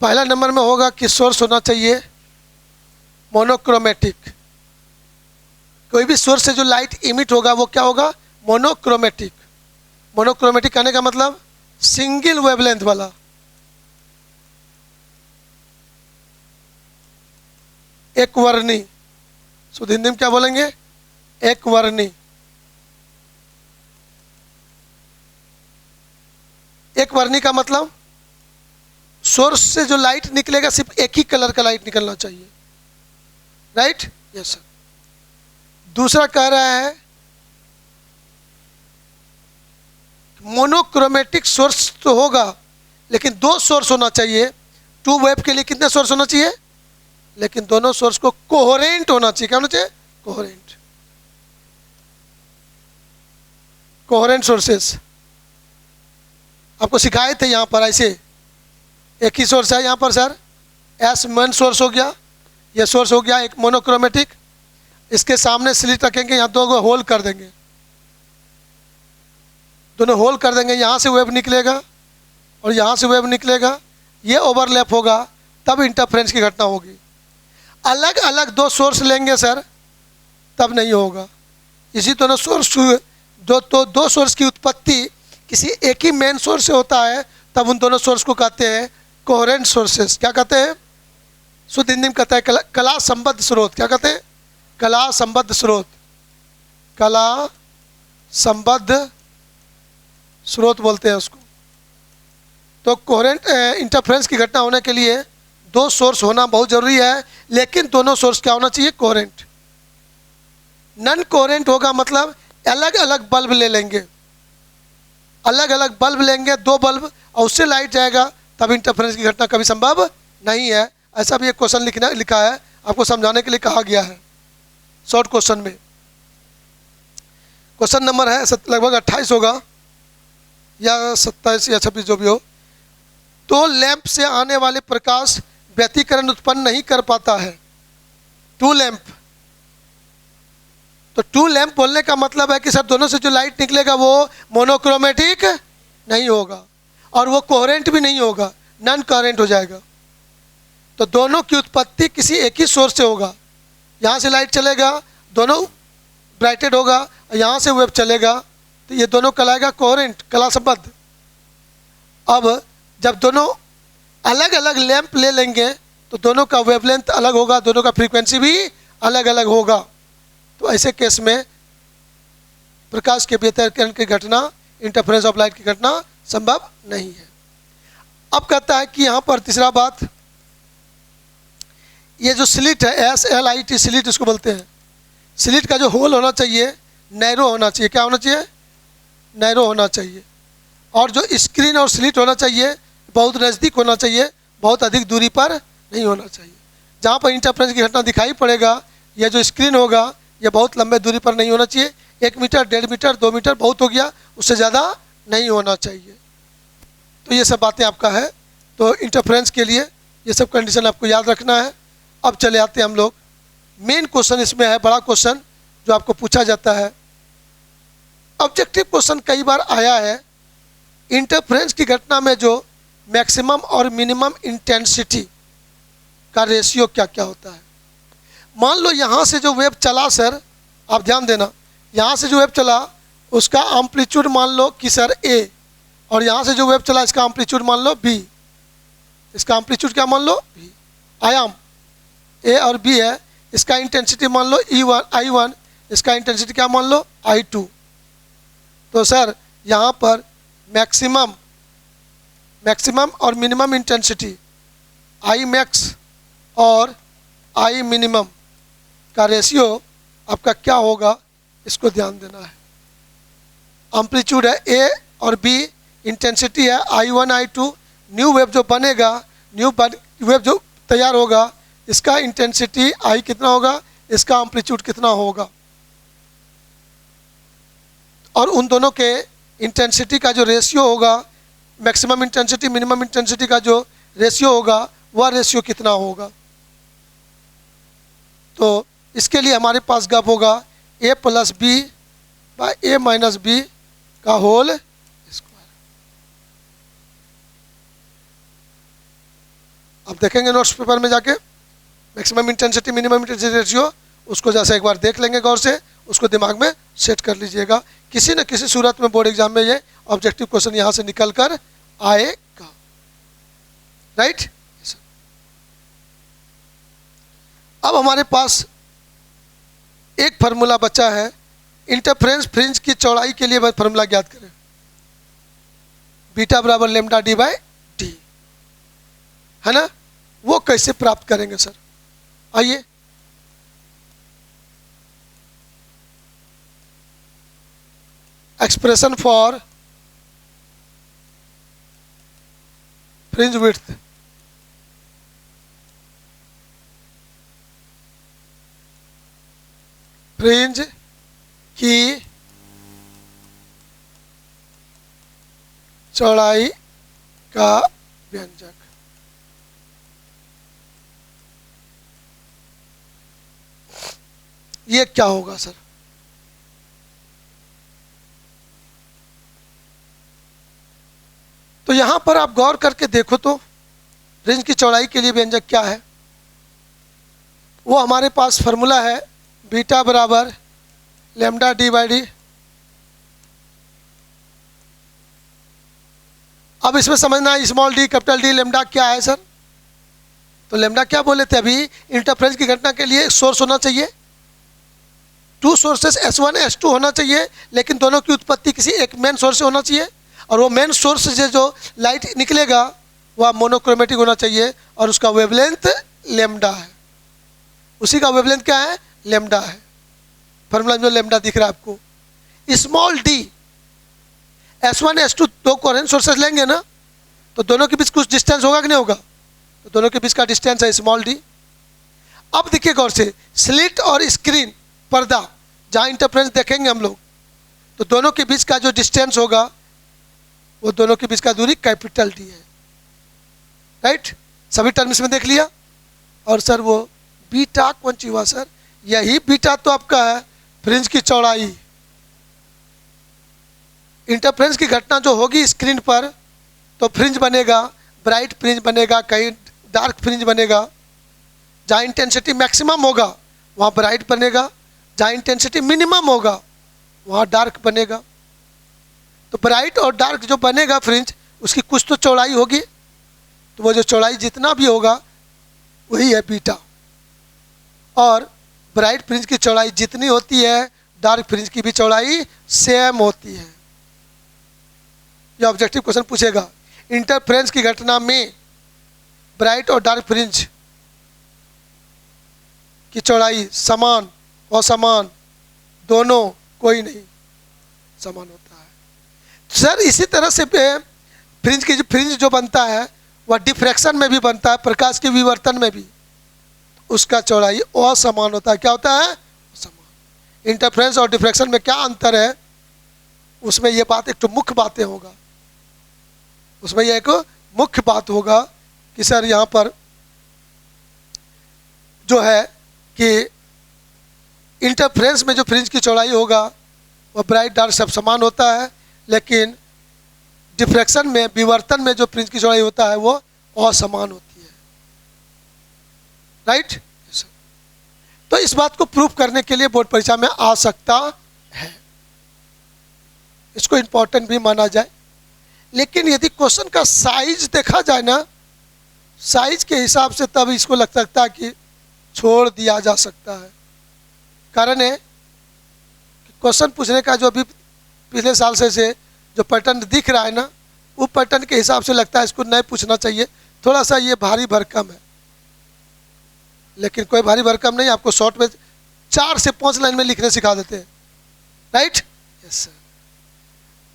पहला नंबर में होगा कि सोर्स होना चाहिए मोनोक्रोमेटिक। कोई भी सोर्स से जो लाइट इमिट होगा वो क्या होगा? मोनोक्रोमेटिक। मोनोक्रोमेटिक कहने का मतलब सिंगल वेवलेंथ वाला। एक वर्णी, शुद्ध हिंदी में क्या बोलेंगे? एक वर्णी। एक वर्णी का मतलब सोर्स से जो लाइट निकलेगा सिर्फ एक ही कलर का लाइट निकलना चाहिए। राइट? Yes sir. दूसरा कह रहा है मोनोक्रोमेटिक सोर्स तो होगा, लेकिन दो सोर्स होना चाहिए। टू वेव के लिए कितने सोर्स होना चाहिए? लेकिन दोनों सोर्स को कोहेरेंट होना चाहिए। क्या होना चाहिए? कोहेरेंट। कोहेरेंट सोर्सेस आपको सिखाए थे यहां पर ऐसे। एक ही सोर्स है यहाँ पर सर, एस मेन सोर्स हो गया, ये सोर्स हो गया एक मोनोक्रोमेटिक। इसके सामने स्लिट रखेंगे, यहाँ दो होल कर देंगे, दोनों होल कर देंगे, यहाँ से वेव निकलेगा और यहाँ से वेव निकलेगा, ये ओवरलैप होगा, तब इंटरफेरेंस की घटना होगी। अलग अलग दो सोर्स लेंगे सर तब नहीं होगा। इसी दोनों सोर्स दो सोर्स की उत्पत्ति किसी एक ही मेन सोर्स से होता है, तब उन दोनों सोर्स को कहते हैं कोहेरेंट सोर्सेस। क्या कहते हैं? शुद्ध हिंदी में कहता है कला संबद्ध स्रोत। क्या कहते हैं? कला संबद्ध स्रोत। कला संबद्ध स्रोत बोलते हैं उसको। तो कोहेरेंट इंटरफेरेंस की घटना होने के लिए दो सोर्स होना बहुत जरूरी है, लेकिन दोनों सोर्स क्या होना चाहिए? कोहेरेंट। नॉन कोहेरेंट होगा मतलब अलग अलग बल्ब ले लेंगे, अलग अलग बल्ब लेंगे, दो बल्ब, और उससे लाइट जाएगा, तब इंटरफेरेंस की घटना कभी संभव नहीं है। ऐसा भी एक क्वेश्चन लिखा है, आपको समझाने के लिए कहा गया है शॉर्ट क्वेश्चन में। क्वेश्चन नंबर है लगभग 28 होगा या 27 या 26 जो भी हो। तो लैंप से आने वाले प्रकाश व्यतिकरण उत्पन्न नहीं कर पाता है। टू लैंप, तो टू लैंप बोलने का मतलब है कि सर दोनों से जो लाइट निकलेगा वो मोनोक्रोमेटिक नहीं होगा और वो कोहेरेंट भी नहीं होगा, नॉन कोहेरेंट हो जाएगा। तो दोनों की उत्पत्ति किसी एक ही सोर्स से होगा। यहाँ से लाइट चलेगा, दोनों ब्राइटेड होगा, यहाँ से वेव चलेगा, तो ये दोनों कहलाएगा कोहेरेंट, कला संबद्ध। अब जब दोनों अलग अलग लैंप ले लेंगे तो दोनों का वेवलेंथ अलग होगा, दोनों का फ्रीक्वेंसी भी अलग अलग होगा। तो ऐसे केस में प्रकाश के व्यतिकरण की घटना, इंटरफेरेंस ऑफ लाइट की घटना संभव नहीं है। अब कहता है कि यहाँ पर तीसरा बात, ये जो स्लिट है, SLIT स्लिट इसको बोलते हैं, स्लिट का जो होल होना चाहिए नैरो होना चाहिए। क्या होना चाहिए? नैरो होना चाहिए। और जो स्क्रीन और स्लिट होना चाहिए बहुत नज़दीक होना चाहिए, बहुत अधिक दूरी पर नहीं होना चाहिए। जहाँ पर इंटरफेरेंस की घटना दिखाई पड़ेगा, यह जो स्क्रीन होगा यह बहुत लंबे दूरी पर नहीं होना चाहिए। 1 मीटर, 1.5 मीटर, 2 मीटर बहुत हो गया, उससे ज़्यादा नहीं होना चाहिए। तो ये सब बातें आपका है। तो इंटरफेरेंस के लिए ये सब कंडीशन आपको याद रखना है। अब चले आते हैं हम लोग, मेन क्वेश्चन इसमें है, बड़ा क्वेश्चन जो आपको पूछा जाता है। ऑब्जेक्टिव क्वेश्चन कई बार आया है, इंटरफेरेंस की घटना में जो मैक्सिमम और मिनिमम इंटेंसिटी का रेशियो क्या क्या होता है। मान लो यहाँ से जो वेव चला सर, आप ध्यान देना, यहाँ से जो वेव चला उसका एम्पलीट्यूड मान लो कि सर ए, और यहाँ से जो वेव चला इसका एम्पलीट्यूड मान लो बी। इसका एम्पलीट्यूड क्या मान लो बी, आयाम ए और बी है। इसका इंटेंसिटी मान लो I1, इसका इंटेंसिटी क्या मान लो I2। तो सर यहाँ पर मैक्सिमम और मिनिमम इंटेंसिटी I मैक्स और I मिनिमम का रेशियो आपका क्या होगा, इसको ध्यान देना है। एम्पलीट्यूड है ए और बी, इंटेंसिटी है I1 I2, न्यू वेव जो बनेगा, वेव जो तैयार होगा, इसका इंटेंसिटी I कितना होगा, इसका एम्पलीट्यूड कितना होगा, और उन दोनों के इंटेंसिटी का जो रेशियो होगा, मैक्सिमम इंटेंसिटी मिनिमम इंटेंसिटी का जो रेशियो होगा वह रेशियो कितना होगा। तो इसके लिए हमारे पास गप होगा a plus B by a minus B का होल स्क्वायर। अब देखेंगे नोट्स पेपर में जाके maximum intensity minimum intensity ratio, उसको जैसे एक बार देख लेंगे गौर से, उसको दिमाग में सेट कर लीजिएगा। किसी न किसी सूरत में बोर्ड एग्जाम में ये ऑब्जेक्टिव क्वेश्चन यहाँ से निकल कर आएगा, राइट। अब हमारे पास एक फार्मूला बचा है, इंटरफेरेंस फ्रिंज की चौड़ाई के लिए बस फार्मूला ज्ञात करें, बीटा बराबर लेमडा डी बाई डी, है ना। वो कैसे प्राप्त करेंगे सर, आइए। Expression for fringe width, fringe की चौड़ाई का व्यंजक। ये क्या होगा सर, तो यहां पर आप गौर करके देखो तो फ्रिंज की चौड़ाई के लिए व्यंजक क्या है। वो हमारे पास फार्मूला है बीटा बराबर लेमडा डी बाई डी। अब इसमें समझना है small D capital D lambda क्या है सर। तो लेमडा क्या बोले थे अभी, इंटरफेरेंस की घटना के लिए सोर्स होना चाहिए, टू सोर्सेस S1 S2 होना चाहिए, लेकिन दोनों की उत्पत्ति किसी एक मेन सोर्स से होना चाहिए, और वो मेन सोर्स से जो लाइट निकलेगा वह मोनोक्रोमेटिक होना चाहिए, और उसका वेवलेंथ लेमडा है। उसी का वेवलेंथ क्या है, लेमडा है। फॉर्मूला में जो लेमडा दिख रहा है आपको, स्मॉल डी S1 S2 दो कोहेरेंट सोर्सेस लेंगे ना, तो दोनों के बीच कुछ डिस्टेंस होगा कि नहीं होगा, तो दोनों के बीच का डिस्टेंस है स्मॉल डी। अब देखिए गौर से, स्लिट और स्क्रीन पर्दा जहाँ इंटरफेरेंस देखेंगे हम लोग, तो दोनों के बीच का जो डिस्टेंस होगा वो दोनों के बीच का दूरी कैपिटल डी है, राइट। सभी टर्म्स में देख लिया। और सर वो बीटा कौन सी हुआ सर, यही बीटा तो आपका है फ्रिंज की चौड़ाई। इंटरफेरेंस की घटना जो होगी स्क्रीन पर, तो फ्रिंज बनेगा, ब्राइट फ्रिंज बनेगा, कहीं डार्क फ्रिंज बनेगा। जहाँ इंटेंसिटी मैक्सिमम होगा वहाँ ब्राइट बनेगा, जहाँ इंटेंसिटी मिनिमम होगा वहाँ डार्क बनेगा। तो ब्राइट और डार्क जो बनेगा फ्रिंज, उसकी कुछ तो चौड़ाई होगी, तो वो जो चौड़ाई जितना भी होगा वही है बीटा। और ब्राइट फ्रिंज की चौड़ाई जितनी होती है, डार्क फ्रिंज की भी चौड़ाई सेम होती है। ये ऑब्जेक्टिव क्वेश्चन पूछेगा, इंटरफेरेंस की घटना में ब्राइट और डार्क फ्रिंज की चौड़ाई समान असमान दोनों, कोई नहीं, समान होता है। सर इसी तरह से फ्रिंज जो बनता है वह डिफ्रैक्शन में भी बनता है, प्रकाश के विवर्तन में भी उसका चौड़ाई असमान होता है। क्या होता है, समान। इंटरफेरेंस और डिफ्रैक्शन में क्या अंतर है, उसमें ये बात एक तो मुख्य बातें होगा, उसमें यह एक मुख्य बात होगा कि सर यहाँ पर जो है कि इंटरफेरेंस में जो फ्रिंज की चौड़ाई होगा वह ब्राइट डार्क सब समान होता है, लेकिन डिफ्रैक्शन में विवर्तन में जो फ्रिंज की चौड़ाई होता है वो असमान होती है, राइट। तो इस बात को प्रूव करने के लिए बोर्ड परीक्षा में आ सकता है, इसको इंपॉर्टेंट भी माना जाए। लेकिन यदि क्वेश्चन का साइज देखा जाए ना, साइज के हिसाब से तब इसको लग सकता है कि छोड़ दिया जा सकता है। कारण है कि क्वेश्चन पूछने का जो अभी पिछले साल से जो पैटर्न दिख रहा है ना, वो पैटर्न के हिसाब से लगता है इसको नहीं पूछना चाहिए, थोड़ा सा ये भारी भरकम है। लेकिन कोई भारी भरकम नहीं, आपको शॉर्ट में 4 से 5 लाइन में लिखने सिखा देते हैं, राइट? Yes sir.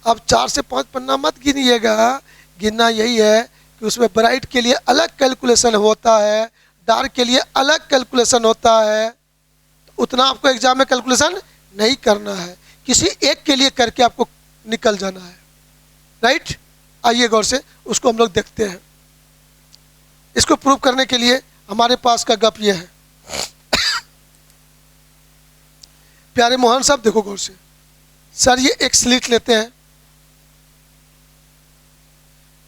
अब 4 से 5 पन्ना मत गिनिएगा, गिनना यही है कि उसमें ब्राइट के लिए अलग कैलकुलेशन होता है, डार्क के लिए अलग कैलकुलेशन होता है। तो उतना आपको एग्जाम में कैलकुलेशन नहीं करना है, किसी एक के लिए करके आपको निकल जाना है, राइट? आइए गौर से उसको हम लोग देखते हैं। इसको प्रूव करने के लिए हमारे पास का गप ये है। प्यारे मोहन साहब देखो गौर से, सर ये एक स्लिट लेते हैं,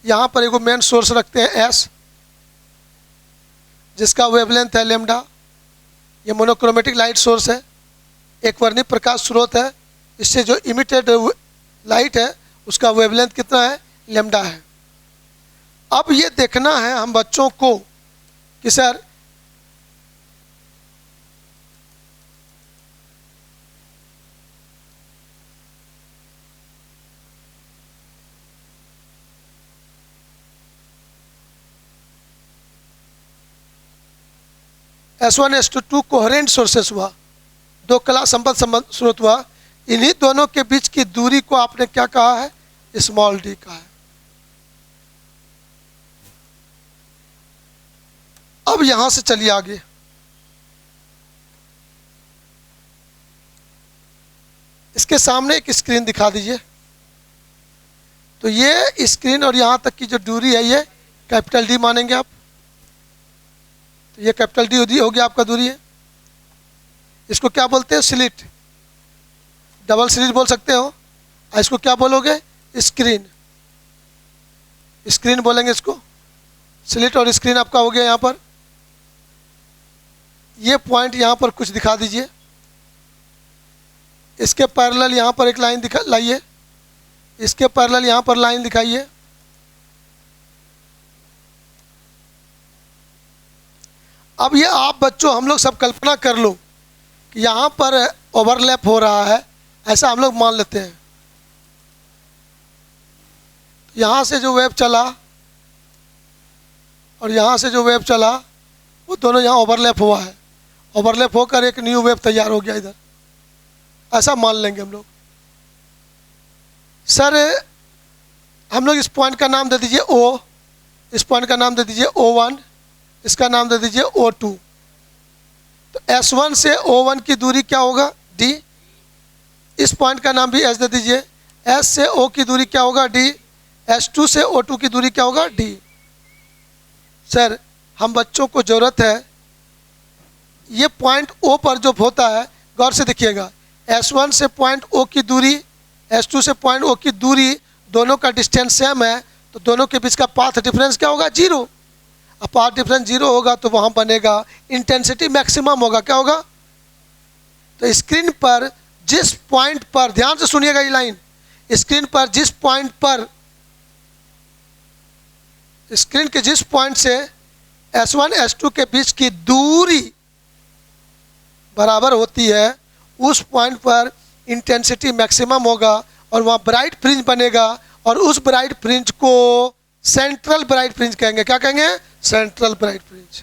यहां पर एगो मेन सोर्स रखते हैं एस, जिसका वेवलेंथ है लेमडा। ये मोनोक्रोमेटिक लाइट सोर्स है, एक वर्णित प्रकाश स्रोत है, इससे जो इमिटेड लाइट है उसका वेवलेंथ कितना है? लेमडा है। अब ये देखना है हम बच्चों को कि sir S1 S2 coherent sources हुआ, 2 कला संबद्ध स्रोत हुआ, इन्हीं दोनों के बीच की दूरी को आपने क्या कहा है? स्मॉल डी कहा है। अब यहां से चलिए आगे, इसके सामने एक स्क्रीन दिखा दीजिए। तो ये स्क्रीन और यहां तक की जो दूरी है ये कैपिटल डी मानेंगे आप, तो ये कैपिटल डी हो गया आपका दूरी है। इसको क्या बोलते हैं? स्लिट, डबल स्लिट बोल सकते हो। इसको क्या बोलोगे? स्क्रीन, स्क्रीन बोलेंगे इसको। स्लिट और स्क्रीन आपका हो गया। यहाँ पर ये पॉइंट यहाँ पर कुछ दिखा दीजिए, इसके पैरेलल यहाँ पर एक लाइन दिखा लाइए, इसके पैरेलल यहाँ पर लाइन दिखाइए। अब ये आप बच्चों हम लोग सब कल्पना कर लो कि यहाँ पर ओवरलैप हो रहा है, ऐसा हम लोग मान लेते हैं। यहाँ से जो वेव चला और यहाँ से जो वेव चला वो दोनों यहाँ ओवरलैप हुआ है, ओवरलैप होकर एक न्यू वेव तैयार हो गया इधर, ऐसा मान लेंगे हम लोग। सर हम लोग इस पॉइंट का नाम दे दीजिए O, इस पॉइंट का नाम दे दीजिए O1, इसका नाम दे दीजिए O2। तो S1 से O1 की दूरी क्या होगा? D। इस पॉइंट का नाम भी S दे दीजिए। S से O की दूरी क्या होगा? D। S2 से O2 की दूरी क्या होगा? D। सर हम बच्चों को ज़रूरत है ये पॉइंट O पर जो होता है, गौर से देखिएगा, S1 से पॉइंट O की दूरी, S2 से पॉइंट O की दूरी, दोनों का डिस्टेंस सेम है, तो दोनों के बीच का पाथ डिफरेंस क्या होगा? 0। अब पाथ डिफरेंस 0 होगा तो वहाँ बनेगा इंटेंसिटी मैक्सिमम होगा। क्या होगा? तो स्क्रीन पर जिस पॉइंट पर, ध्यान से सुनिएगा ये लाइन, स्क्रीन पर जिस पॉइंट पर, स्क्रीन के जिस पॉइंट से S1 S2 के बीच की दूरी बराबर होती है, उस पॉइंट पर इंटेंसिटी मैक्सिमम होगा और वहाँ ब्राइट फ्रिंज बनेगा, और उस ब्राइट फ्रिंज को सेंट्रल ब्राइट फ्रिंज कहेंगे। क्या कहेंगे? Central bright fringe.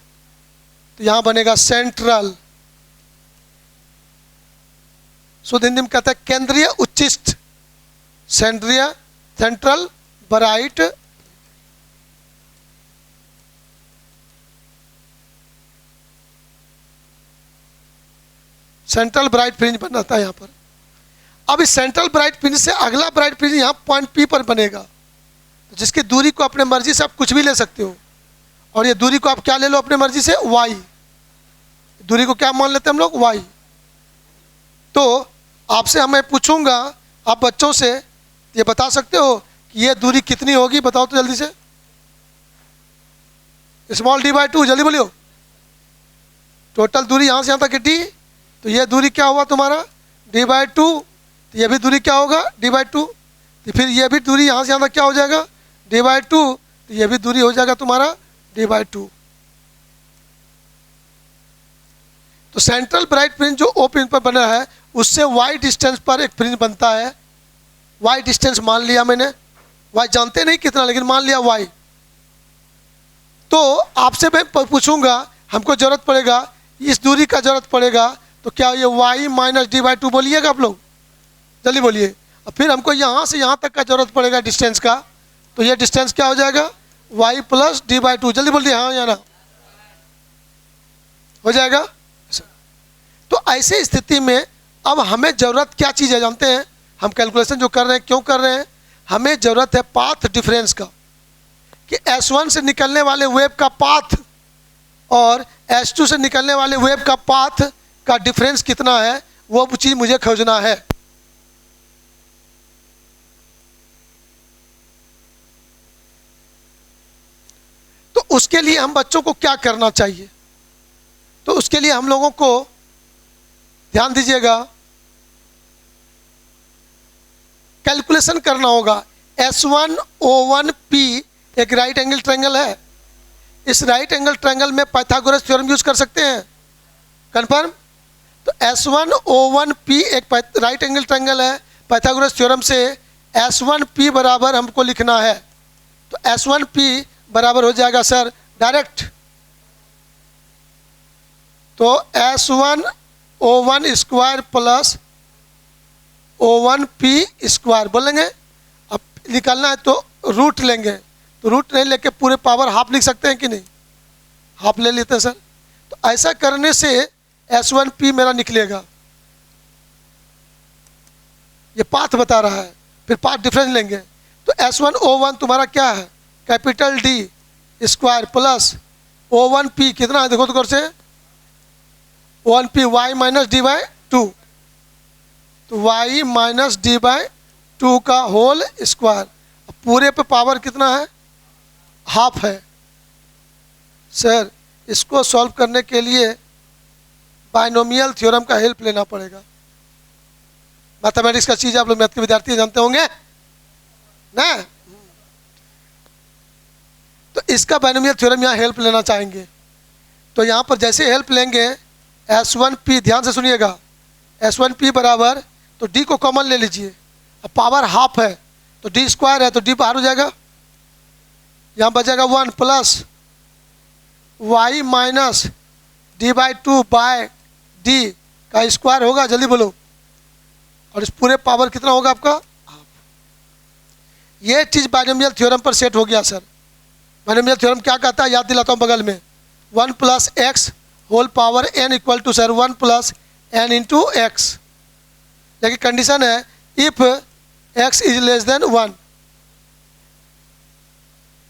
तो यहाँ बनेगा सेंट्रल, शुद्ध हिंदी में कहता है केंद्रीय उच्चिष्ट, central bright, central bright fringe बनाता है यहाँ पर। अब इस सेंट्रल ब्राइट फ्रिंज से अगला ब्राइट फ्रिंज यहाँ पॉइंट P पर बनेगा, तो जिसकी दूरी को अपने मर्जी से आप कुछ भी ले सकते हो, और ये दूरी को आप क्या ले लो अपने मर्जी से? Y। दूरी को क्या मान लेते हैं हम लोग? Y। तो आपसे मैं पूछूंगा, आप बच्चों से ये बता सकते हो कि ये दूरी कितनी होगी? बताओ तो जल्दी से। स्मॉल d/2, जल्दी बोलियो। टोटल दूरी यहाँ से यहाँ तक D तो ये दूरी क्या हुआ तुम्हारा d/2, तो ये भी दूरी क्या होगा d/2, तो फिर ये भी दूरी यहाँ से यहाँ तक क्या हो जाएगा d/2, तो ये भी दूरी हो जाएगा तुम्हारा d/2। तो सेंट्रल ब्राइट फ्रिंज जो O पिन पर बना है उससे y डिस्टेंस पर एक फ्रिंज बनता है। y डिस्टेंस मान लिया मैंने, y जानते नहीं कितना लेकिन मान लिया y। तो आपसे मैं पूछूंगा, हमको जरूरत पड़ेगा इस दूरी का जरूरत पड़ेगा, तो क्या ये y माइनस d/2 बोलिएगा आप लोग, जल्दी बोलिए। और फिर हमको यहाँ से यहाँ तक का जरूरत पड़ेगा डिस्टेंस का, तो ये डिस्टेंस क्या हो जाएगा y प्लस d/2, जल्दी बोलिए हाँ या ना, हो जाएगा। तो ऐसे स्थिति में अब हमें ज़रूरत क्या चीज़ है जानते हैं, हम कैलकुलेशन जो कर रहे हैं क्यों कर रहे हैं, हमें ज़रूरत है पाथ डिफरेंस का, कि S1 से निकलने वाले वेव का पाथ और S2 से निकलने वाले वेव का पाथ का डिफरेंस कितना है, वो चीज़ मुझे खोजना है। तो उसके लिए हम बच्चों को क्या करना चाहिए, तो उसके लिए हम लोगों को ध्यान दीजिएगा, कैलकुलेशन करना होगा। S1O1P एक राइट एंगल ट्रायंगल है, इस राइट एंगल ट्रायंगल में पाइथागोरस थ्योरम यूज कर सकते हैं, कंफर्म। तो S1O1P एक राइट एंगल ट्रायंगल है, पाइथागोरस थ्योरम से S1P बराबर हमको लिखना है, तो S1P बराबर हो जाएगा सर डायरेक्ट, तो S1O1 square plus O1P square बोलेंगे। अब निकालना है तो रूट लेंगे, तो रूट नहीं लेके पूरे पावर हाफ लिख सकते हैं कि नहीं, हाफ ले लेते हैं सर। तो ऐसा करने से S1P मेरा निकलेगा, ये पाथ बता रहा है, फिर पाथ डिफरेंस लेंगे, तो S1O1 तुम्हारा क्या है capital D square plus O1P कितना है देखो तो गौर से, O1P y माइनस d/2, तो y माइनस d/2 का होल स्क्वायर, पूरे पे पावर कितना है हाफ है। सर इसको सॉल्व करने के लिए बाइनोमियल थ्योरम का हेल्प लेना पड़ेगा। मैथमेटिक्स का चीज़ आप लोग मैथ के विद्यार्थी जानते होंगे ना, तो इसका बाइनोमियल थ्योरम यहाँ हेल्प लेना चाहेंगे। तो यहाँ पर जैसे हेल्प लेंगे S1P, ध्यान से सुनिएगा, S1P बराबर, तो D को कॉमन ले लीजिए, अब पावर हाफ है तो D स्क्वायर है तो D बाहर हो जाएगा, यहाँ बचेगा 1 plus y minus d/2 by D का स्क्वायर होगा, जल्दी बोलो, और इस पूरे पावर कितना होगा आपका हाफ। ये चीज़ बाइनोमियल थ्योरम पर सेट हो गया सर। बाइनोमियल थ्योरम क्या कहता है याद दिलाता हूँ बगल में, 1 plus x whole power n equal to sir 1 plus n into X, लेकिन कंडीशन है if x is less than 1,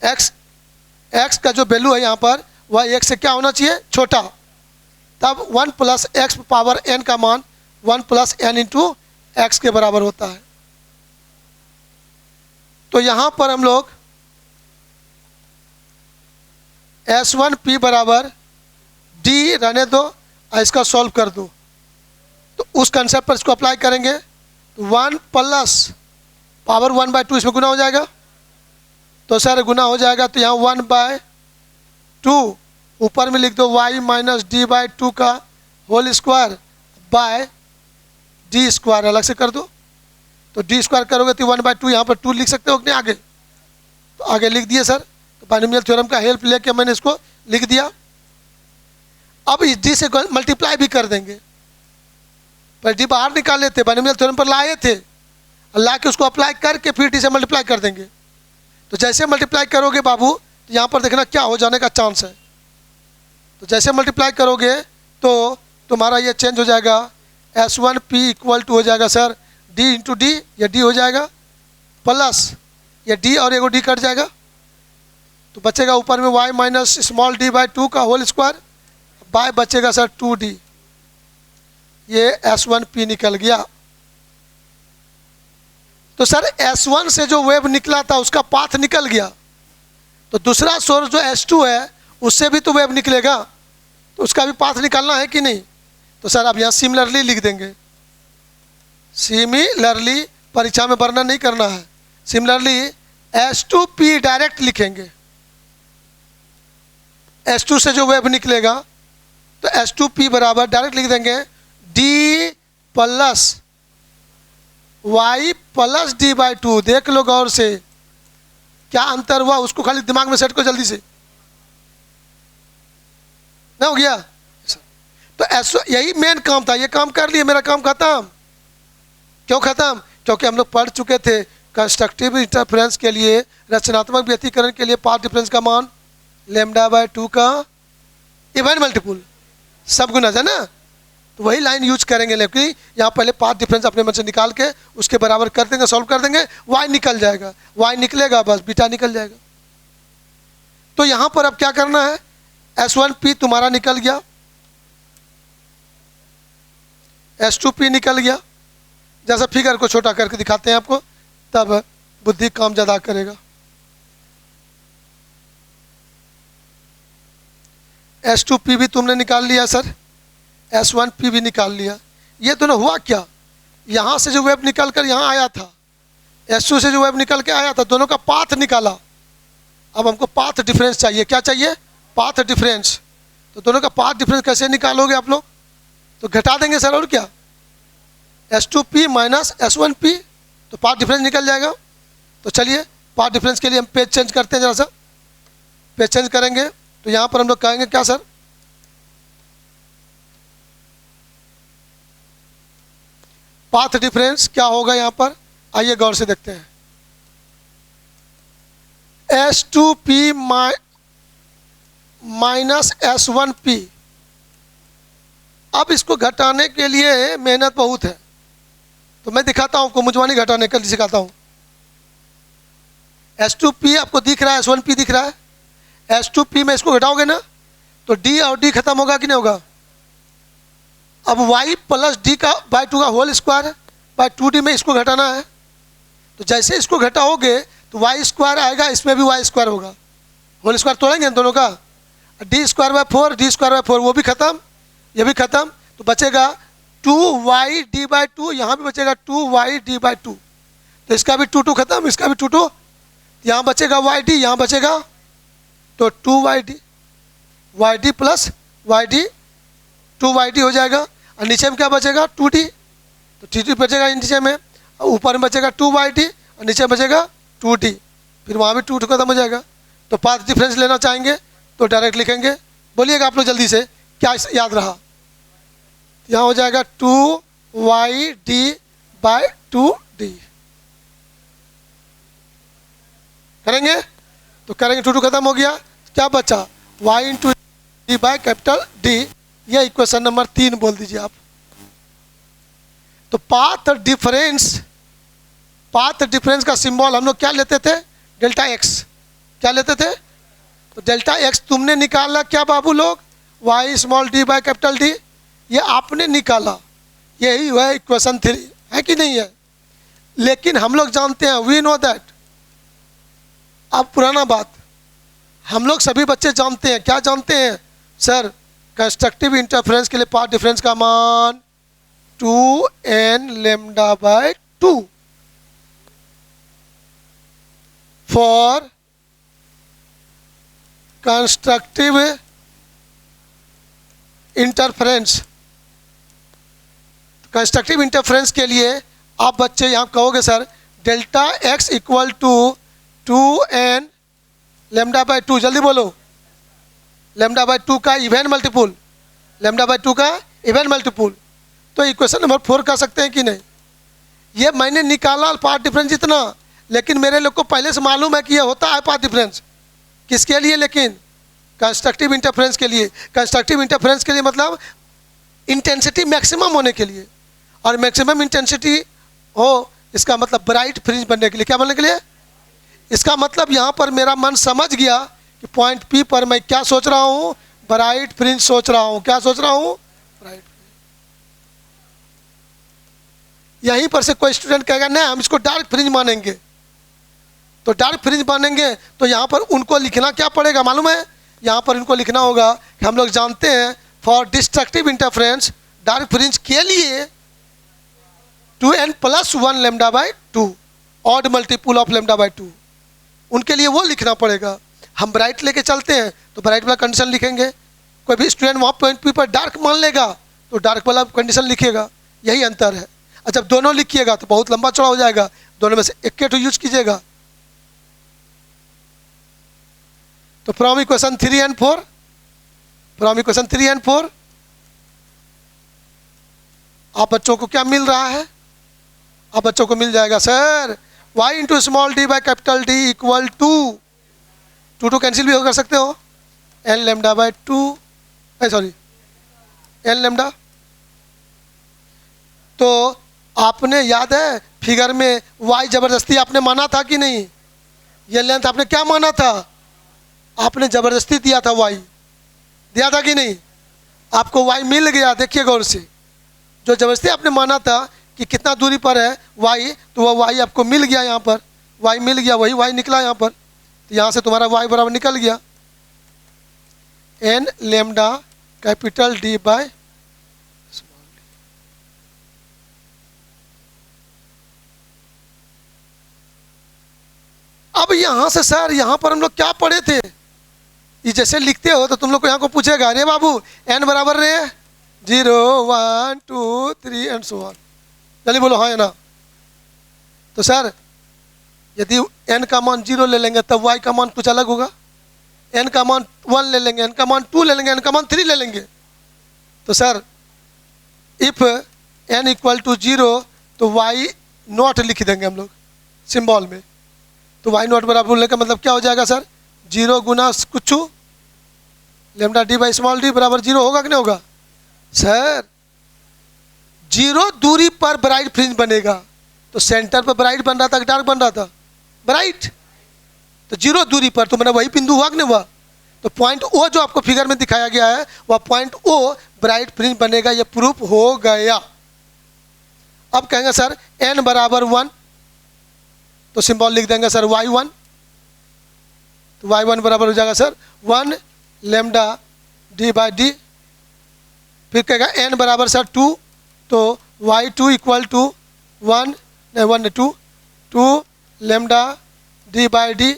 x का जो वैल्यू है यहाँ पर वह x से क्या होना चाहिए छोटा, तब 1 प्लस एक्स पावर n का मान 1 प्लस n इंटू एक्स के बराबर होता है। तो यहाँ पर हम लोग S1P बराबर D रहने दो और इसका सॉल्व कर दो, तो उस कंसेप्ट पर इसको अप्लाई करेंगे, तो 1 प्लस पावर 1/2 इसमें गुना हो जाएगा, तो सर गुना हो जाएगा, तो यहाँ 1/2 ऊपर में लिख दो y माइनस d/2 का whole square by d square अलग से कर दो, तो d स्क्वायर करोगे तो 1/2 यहाँ पर 2 लिख सकते हो कि नहीं आगे, तो आगे लिख दिए सर। तो बाइनोमियल थ्योरम का हेल्प लेके मैंने इसको लिख दिया। अब इस d से मल्टीप्लाई भी कर देंगे, पर d बाहर निकाले थे, बाइनोमियल थ्योरम पर लाए थे, ला के उसको अप्लाई करके फिर d से मल्टीप्लाई कर देंगे। तो जैसे मल्टीप्लाई करोगे बाबू, तो यहाँ पर देखना क्या हो जाने का चांस है, तो जैसे मल्टीप्लाई करोगे तो तुम्हारा ये चेंज हो जाएगा, S1P इक्वल टू हो जाएगा सर d इंटू डी, ये d हो जाएगा प्लस ये d और एगो d कट जाएगा, तो बचेगा ऊपर में y माइनस स्मॉल d/2 का होल स्क्वायर बाय बचेगा सर 2d, ये S1P निकल गया। तो सर S1 से जो वेव निकला था उसका पाथ निकल गया, तो दूसरा सोर्स जो S2 है उससे भी तो वेव निकलेगा, तो उसका भी पाथ निकालना है कि नहीं, तो सर आप यहाँ सिमिलरली लिख देंगे, सिमिलरली परीक्षा में वर्णन नहीं करना है, सिमिलरली H2P डायरेक्ट लिखेंगे। H2 से जो वेव निकलेगा तो H2P बराबर डायरेक्ट लिख देंगे D plus Y plus D/2। देख लो गौर से क्या अंतर हुआ, उसको खाली दिमाग में सेट करो जल्दी से, ना हो गया। तो यही मेन काम था, ये काम कर लिए, मेरा काम खत्म। क्यों खत्म? क्योंकि हम लोग पढ़ चुके थे कंस्ट्रक्टिव इंटरफेरेंस के लिए, रचनात्मक व्यतिकरण के लिए पाथ डिफरेंस का मान λ/2 का इवन मल्टीपुल सब गुना है ना। तो वही लाइन यूज करेंगे, लेकिन यहाँ पहले पाथ डिफरेंस अपने मन से निकाल के उसके बराबर कर देंगे, सॉल्व कर देंगे, y निकल जाएगा, y निकलेगा बस बीटा निकल जाएगा। तो यहाँ पर अब क्या करना है, S1P तुम्हारा निकल गया, S2P निकल गया। जैसा फिगर को छोटा करके दिखाते हैं आपको, तब बुद्धि काम ज़्यादा करेगा। S2P भी तुमने निकाल लिया सर, S1P भी निकाल लिया। ये दोनों हुआ क्या, यहाँ से जो वेब निकल कर यहाँ आया था, S2 से जो वेब निकल के आया था, दोनों का पाथ निकाला। अब हमको पाथ डिफरेंस चाहिए, क्या चाहिए, पाथ डिफरेंस। तो दोनों का पाथ डिफरेंस कैसे निकालोगे आप लोग, तो घटा देंगे सर, और क्या, S2P माइनस S1P, तो पाथ डिफरेंस निकल जाएगा। तो चलिए पाथ डिफरेंस के लिए हम पेज चेंज करते हैं, जरा सा पेज चेंज करेंगे। तो यहाँ पर हम लोग कहेंगे क्या सर, पाथ डिफरेंस क्या होगा यहाँ पर, आइए गौर से देखते हैं। S2P minus S1P। अब इसको घटाने के लिए मेहनत बहुत है, तो मैं दिखाता हूँ आपको, मुझवानी घटाने के लिए सिखाता हूँ। S2P आपको दिख रहा है, S1P दिख रहा है। S2P में इसको घटाओगे ना तो D और D खत्म होगा कि नहीं होगा। अब Y प्लस D का बाय 2 का होल स्क्वायर बाय 2D में इसको घटाना है। तो जैसे इसको घटाओगे तो y स्क्वायर आएगा, इसमें भी y स्क्वायर होगा, होल स्क्वायर तोड़ेंगे दोनों का। D square by 4, D square by 4 वो भी खत्म, ये भी खत्म। तो बचेगा 2y/d/2, यहाँ भी बचेगा 2y/d/2। तो इसका भी 2 खत्म, इसका भी 2, यहाँ बचेगा y/d, यहाँ बचेगा तो 2y/d, y/d plus y/d, 2y/d हो जाएगा। और नीचे में क्या बचेगा 2d, तो d बचेगा नीचे में, और ऊपर में बचेगा 2y/d और नीचे बचेगा 2d, फिर वहाँ भी 2 खत्म हो जाएगा। तो पाथ डिफरेंस लेना चाहेंगे तो डायरेक्ट लिखेंगे, बोलिएगा आप लोग जल्दी से क्या याद रहा। यहाँ हो जाएगा 2y/d/2d, करेंगे तो करेंगे, 2 खत्म हो गया, क्या बचा y/d/D। यह इक्वेशन नंबर 3 बोल दीजिए आप। तो पाथ डिफरेंस का सिंबल हम लोग क्या लेते थे, डेल्टा एक्स, क्या लेते थे, तो डेल्टा एक्स तुमने निकाला क्या बाबू लोग, y/d/D, ये आपने निकाला, यही हुआ इक्वेशन 3, है कि नहीं है। लेकिन हम लोग जानते हैं, वी नो दैट, अब पुराना बात, हम लोग सभी बच्चे जानते हैं, क्या जानते हैं सर, कंस्ट्रक्टिव इंटरफेरेंस के लिए पाथ डिफरेंस का मान 2n λ/2 for constructive interference. Constructive interference के लिए आप बच्चे यहाँ कहोगे sir delta x equal to 2n λ/2, जल्दी बोलो, λ/2 का इवन मल्टीपुल, λ/2 का इवन मल्टीपुल। तो इक्वेशन नंबर 4 कर सकते हैं कि नहीं। ये मैंने निकाला पाथ डिफरेंस इतना, लेकिन मेरे लोग को पहले से मालूम है कि ये होता है पाथ डिफरेंस, किसके लिए, लेकिन कंस्ट्रक्टिव इंटरफेरेंस के लिए। कंस्ट्रक्टिव इंटरफेरेंस के लिए मतलब इंटेंसिटी मैक्सिमम होने के लिए, और मैक्सिमम इंटेंसिटी हो, इसका मतलब ब्राइट फ्रिंज बनने के लिए, क्या बनने के लिए। इसका मतलब यहाँ पर मेरा मन समझ गया कि पॉइंट P पर मैं क्या सोच रहा हूँ, ब्राइट फ्रिंज सोच रहा हूँ, क्या सोच रहा हूँ, ब्राइट। यहीं पर से कोई स्टूडेंट कहेगा नहीं हम इसको डार्क फ्रिंज मानेंगे, तो डार्क फ्रिंज मानेंगे तो यहाँ पर उनको लिखना क्या पड़ेगा मालूम है, यहाँ पर उनको लिखना होगा कि हम लोग जानते हैं for destructive interference dark fringe के लिए 2n + 1 lambda by 2 odd multiple of lambda by 2, उनके लिए वो लिखना पड़ेगा। हम ब्राइट लेके चलते हैं तो ब्राइट वाला कंडीशन लिखेंगे, कोई भी स्टूडेंट वहाँ पॉइंट पी पर डार्क मान लेगा तो डार्क वाला कंडीशन लिखिएगा, यही अंतर है। और जब दोनों लिखिएगा तो बहुत लंबा चौड़ा हो जाएगा, दोनों में से एक के यूज कीजिएगा। तो from equation 3 and 4, from equation 3 and 4 आप बच्चों को क्या मिल रहा है? आप बच्चों को मिल जाएगा sir y into small D by capital D equal to 2 cancel भी हो कर सकते हो, n lambda by 2, sorry n lambda. तो आपने याद है फिगर में y जबरदस्ती आपने माना था कि नहीं? ये लेंथ आपने क्या माना था? आपने जबरदस्ती दिया था, y दिया था कि नहीं? आपको y मिल गया। देखिए गौर से, जो जबरदस्ती आपने माना था कि कितना दूरी पर है y, तो वह y आपको मिल गया। यहाँ पर y मिल गया, वही y निकला यहाँ पर। तो यहाँ से तुम्हारा y बराबर निकल गया n lambda capital D by small D. अब यहाँ से सर यहाँ पर हम लोग क्या पढ़े थे? ये जैसे लिखते हो तो तुम लोग को यहाँ को पूछेगा, अरे बाबू n बराबर रे 0 1 2 3 एंड सो ऑन, चलिए बोलो हाँ है ना। तो सर यदि n का मान 0 ले लेंगे तब y का मान कुछ अलग होगा, n का मान 1 ले लेंगे, n का मान 2 ले लेंगे, n का मान 3 ले लेंगे। तो sir if n equal to 0 तो y नॉट लिख देंगे हम लोग सिंबल में। तो y नॉट बराबर बोलने का मतलब क्या हो जाएगा सर? 0 गुना कुछ lambda D by small D बराबर 0 होगा कि नहीं होगा? सर 0 दूरी पर ब्राइट फ्रिंज बनेगा, तो सेंटर पर ब्राइट बन रहा था कि डार्क बन रहा था? ब्राइट। तो 0 दूरी पर तो मेरा वही बिंदु हुआ कि नहीं हुआ? तो पॉइंट O जो आपको फिगर में दिखाया गया है वह पॉइंट O ब्राइट फ्रिंज बनेगा, यह प्रूफ हो गया। अब कहेंगे सर n बराबर 1, तो सिंबल लिख देंगे सर y1। तो y1 बराबर हो जाएगा sir 1 lambda D by D. फिर कहेगा n बराबर सर 2, तो y2 equal to 1 2 lambda D by D.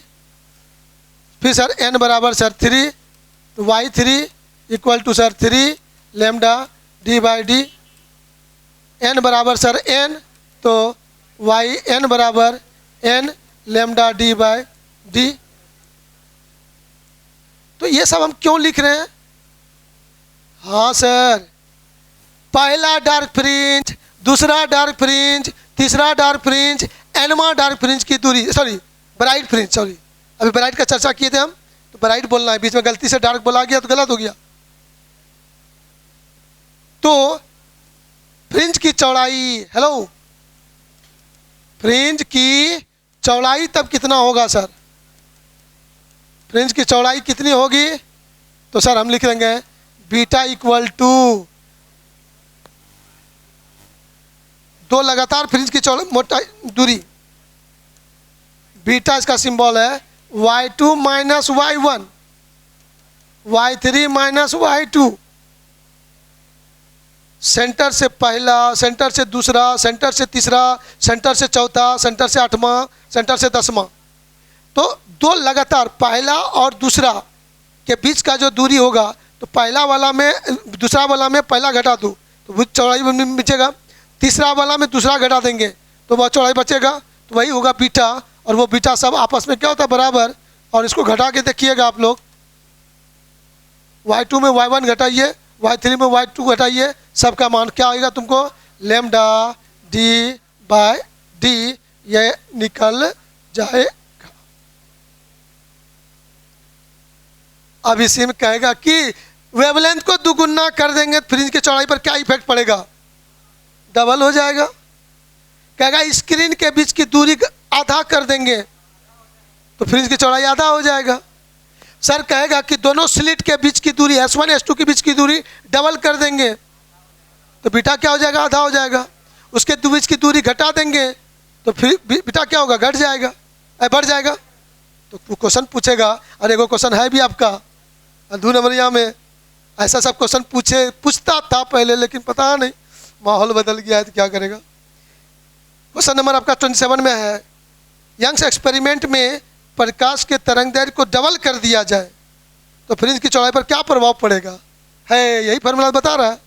फिर सर n बराबर सर 3, तो y3 equal to sir 3 lambda D by D. n बराबर सर n, तो yn बराबर n lambda D by D. तो ये सब हम क्यों लिख रहे हैं? हाँ सर, पहला डार्क फ्रिंज, दूसरा डार्क फ्रिंज, तीसरा डार्क फ्रिंज, एनवा डार्क फ्रिंज की दूरी, सॉरी ब्राइट फ्रिंज, सॉरी अभी ब्राइट का चर्चा किए थे हम, तो ब्राइट बोलना है, बीच में गलती से डार्क बोला गया तो गलत हो गया। तो फ्रिंज की चौड़ाई, हेलो, फ्रिंज की चौड़ाई तब कितना होगा सर? फ्रिंज की चौड़ाई कितनी होगी? तो सर हम लिख देंगे बीटा इक्वल टू 2 लगातार फ्रिंज की चौड़ाई मोटाई दूरी, बीटा इसका सिंबल है y2 minus y1, y3 minus y2। Centre से पहला, सेंटर से दूसरा, सेंटर से तीसरा, सेंटर से चौथा, सेंटर से 8वां, सेंटर से 10वां। तो 2 लगातार पहला और दूसरा के बीच का जो दूरी होगा, तो पहला वाला में दूसरा वाला में पहला घटा दो तो वो चौड़ाई बचेगा, तीसरा वाला में दूसरा घटा देंगे तो वह चौड़ाई बचेगा, तो वही होगा बीटा। और वो बीटा सब आपस में क्या होता है? बराबर। और इसको घटा के देखिएगा आप लोग, y2 में y1 घटाइए, y3 में y2 घटाइए, सबका मान क्या आएगा तुमको? लैम्डा डी बाय डी, ये निकल जाएगा। अब इसी में कहेगा कि वेवलेंथ को दुगुना कर देंगे फ्रिंज की चौड़ाई पर क्या इफेक्ट पड़ेगा? डबल हो जाएगा। कहेगा स्क्रीन के बीच की दूरी आधा कर देंगे तो फ्रिंज की चौड़ाई आधा हो जाएगा। सर कहेगा कि दोनों स्लिट के बीच की दूरी S1 S2 के बीच की दूरी डबल कर देंगे तो बीटा क्या हो जाएगा? आधा हो जाएगा। उसके बीच की दूरी घटा देंगे तो फिर बीटा क्या होगा? घट जाएगा, बढ़ जाएगा। तो क्वेश्चन पूछेगा, अरे वो क्वेश्चन है भी आपका 2 नंबरिया में, ऐसा सब क्वेश्चन पूछता था पहले, लेकिन पता नहीं माहौल बदल गया है तो क्या करेगा। क्वेश्चन नंबर आपका 27 में है, यंग्स एक्सपेरिमेंट में प्रकाश के तरंगदैर्घ्य को डबल कर दिया जाए तो फ्रिंज की चौड़ाई पर क्या प्रभाव पड़ेगा। है यही फॉर्मूला बता रहा है।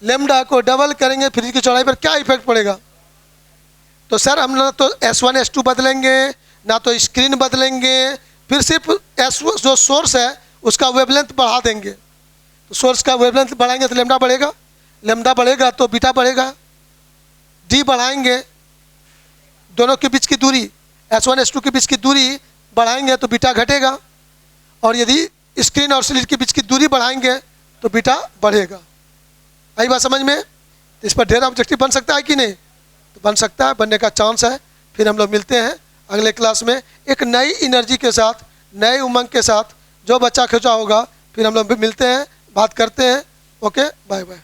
लेमडा को डबल करेंगे फ्रिंज की चौड़ाई पर क्या इफेक्ट पड़ेगा। तो सर हम ना तो S1 S2 बदलेंगे, ना तो स्क्रीन बदलेंगे, फिर सिर्फ जो सोर्स है उसका वेवलेंथ बढ़ा देंगे। तो सोर्स का वेवलेंथ बढ़ाएंगे तो लेमडा बढ़ेगा, लेमडा बढ़ेगा तो बीटा बढ़ेगा। डी बढ़ाएंगे, दोनों के बीच की दूरी S1 S2 के बीच की दूरी बढ़ाएंगे तो बीटा घटेगा, और यदि स्क्रीन और स्लिट के बीच की दूरी बढ़ाएंगे तो बीटा बढ़ेगा। आई बात समझ में। तो इस पर ढेर ऑब्जेक्टिव बन सकता है कि नहीं, तो बन सकता है, बनने का चांस है। फिर हम लोग मिलते हैं अगले क्लास में एक नई एनर्जी के साथ, नए उमंग के साथ। जो बच्चा खिंचा होगा फिर हम लोग मिलते हैं, बात करते हैं। Okay, bye bye.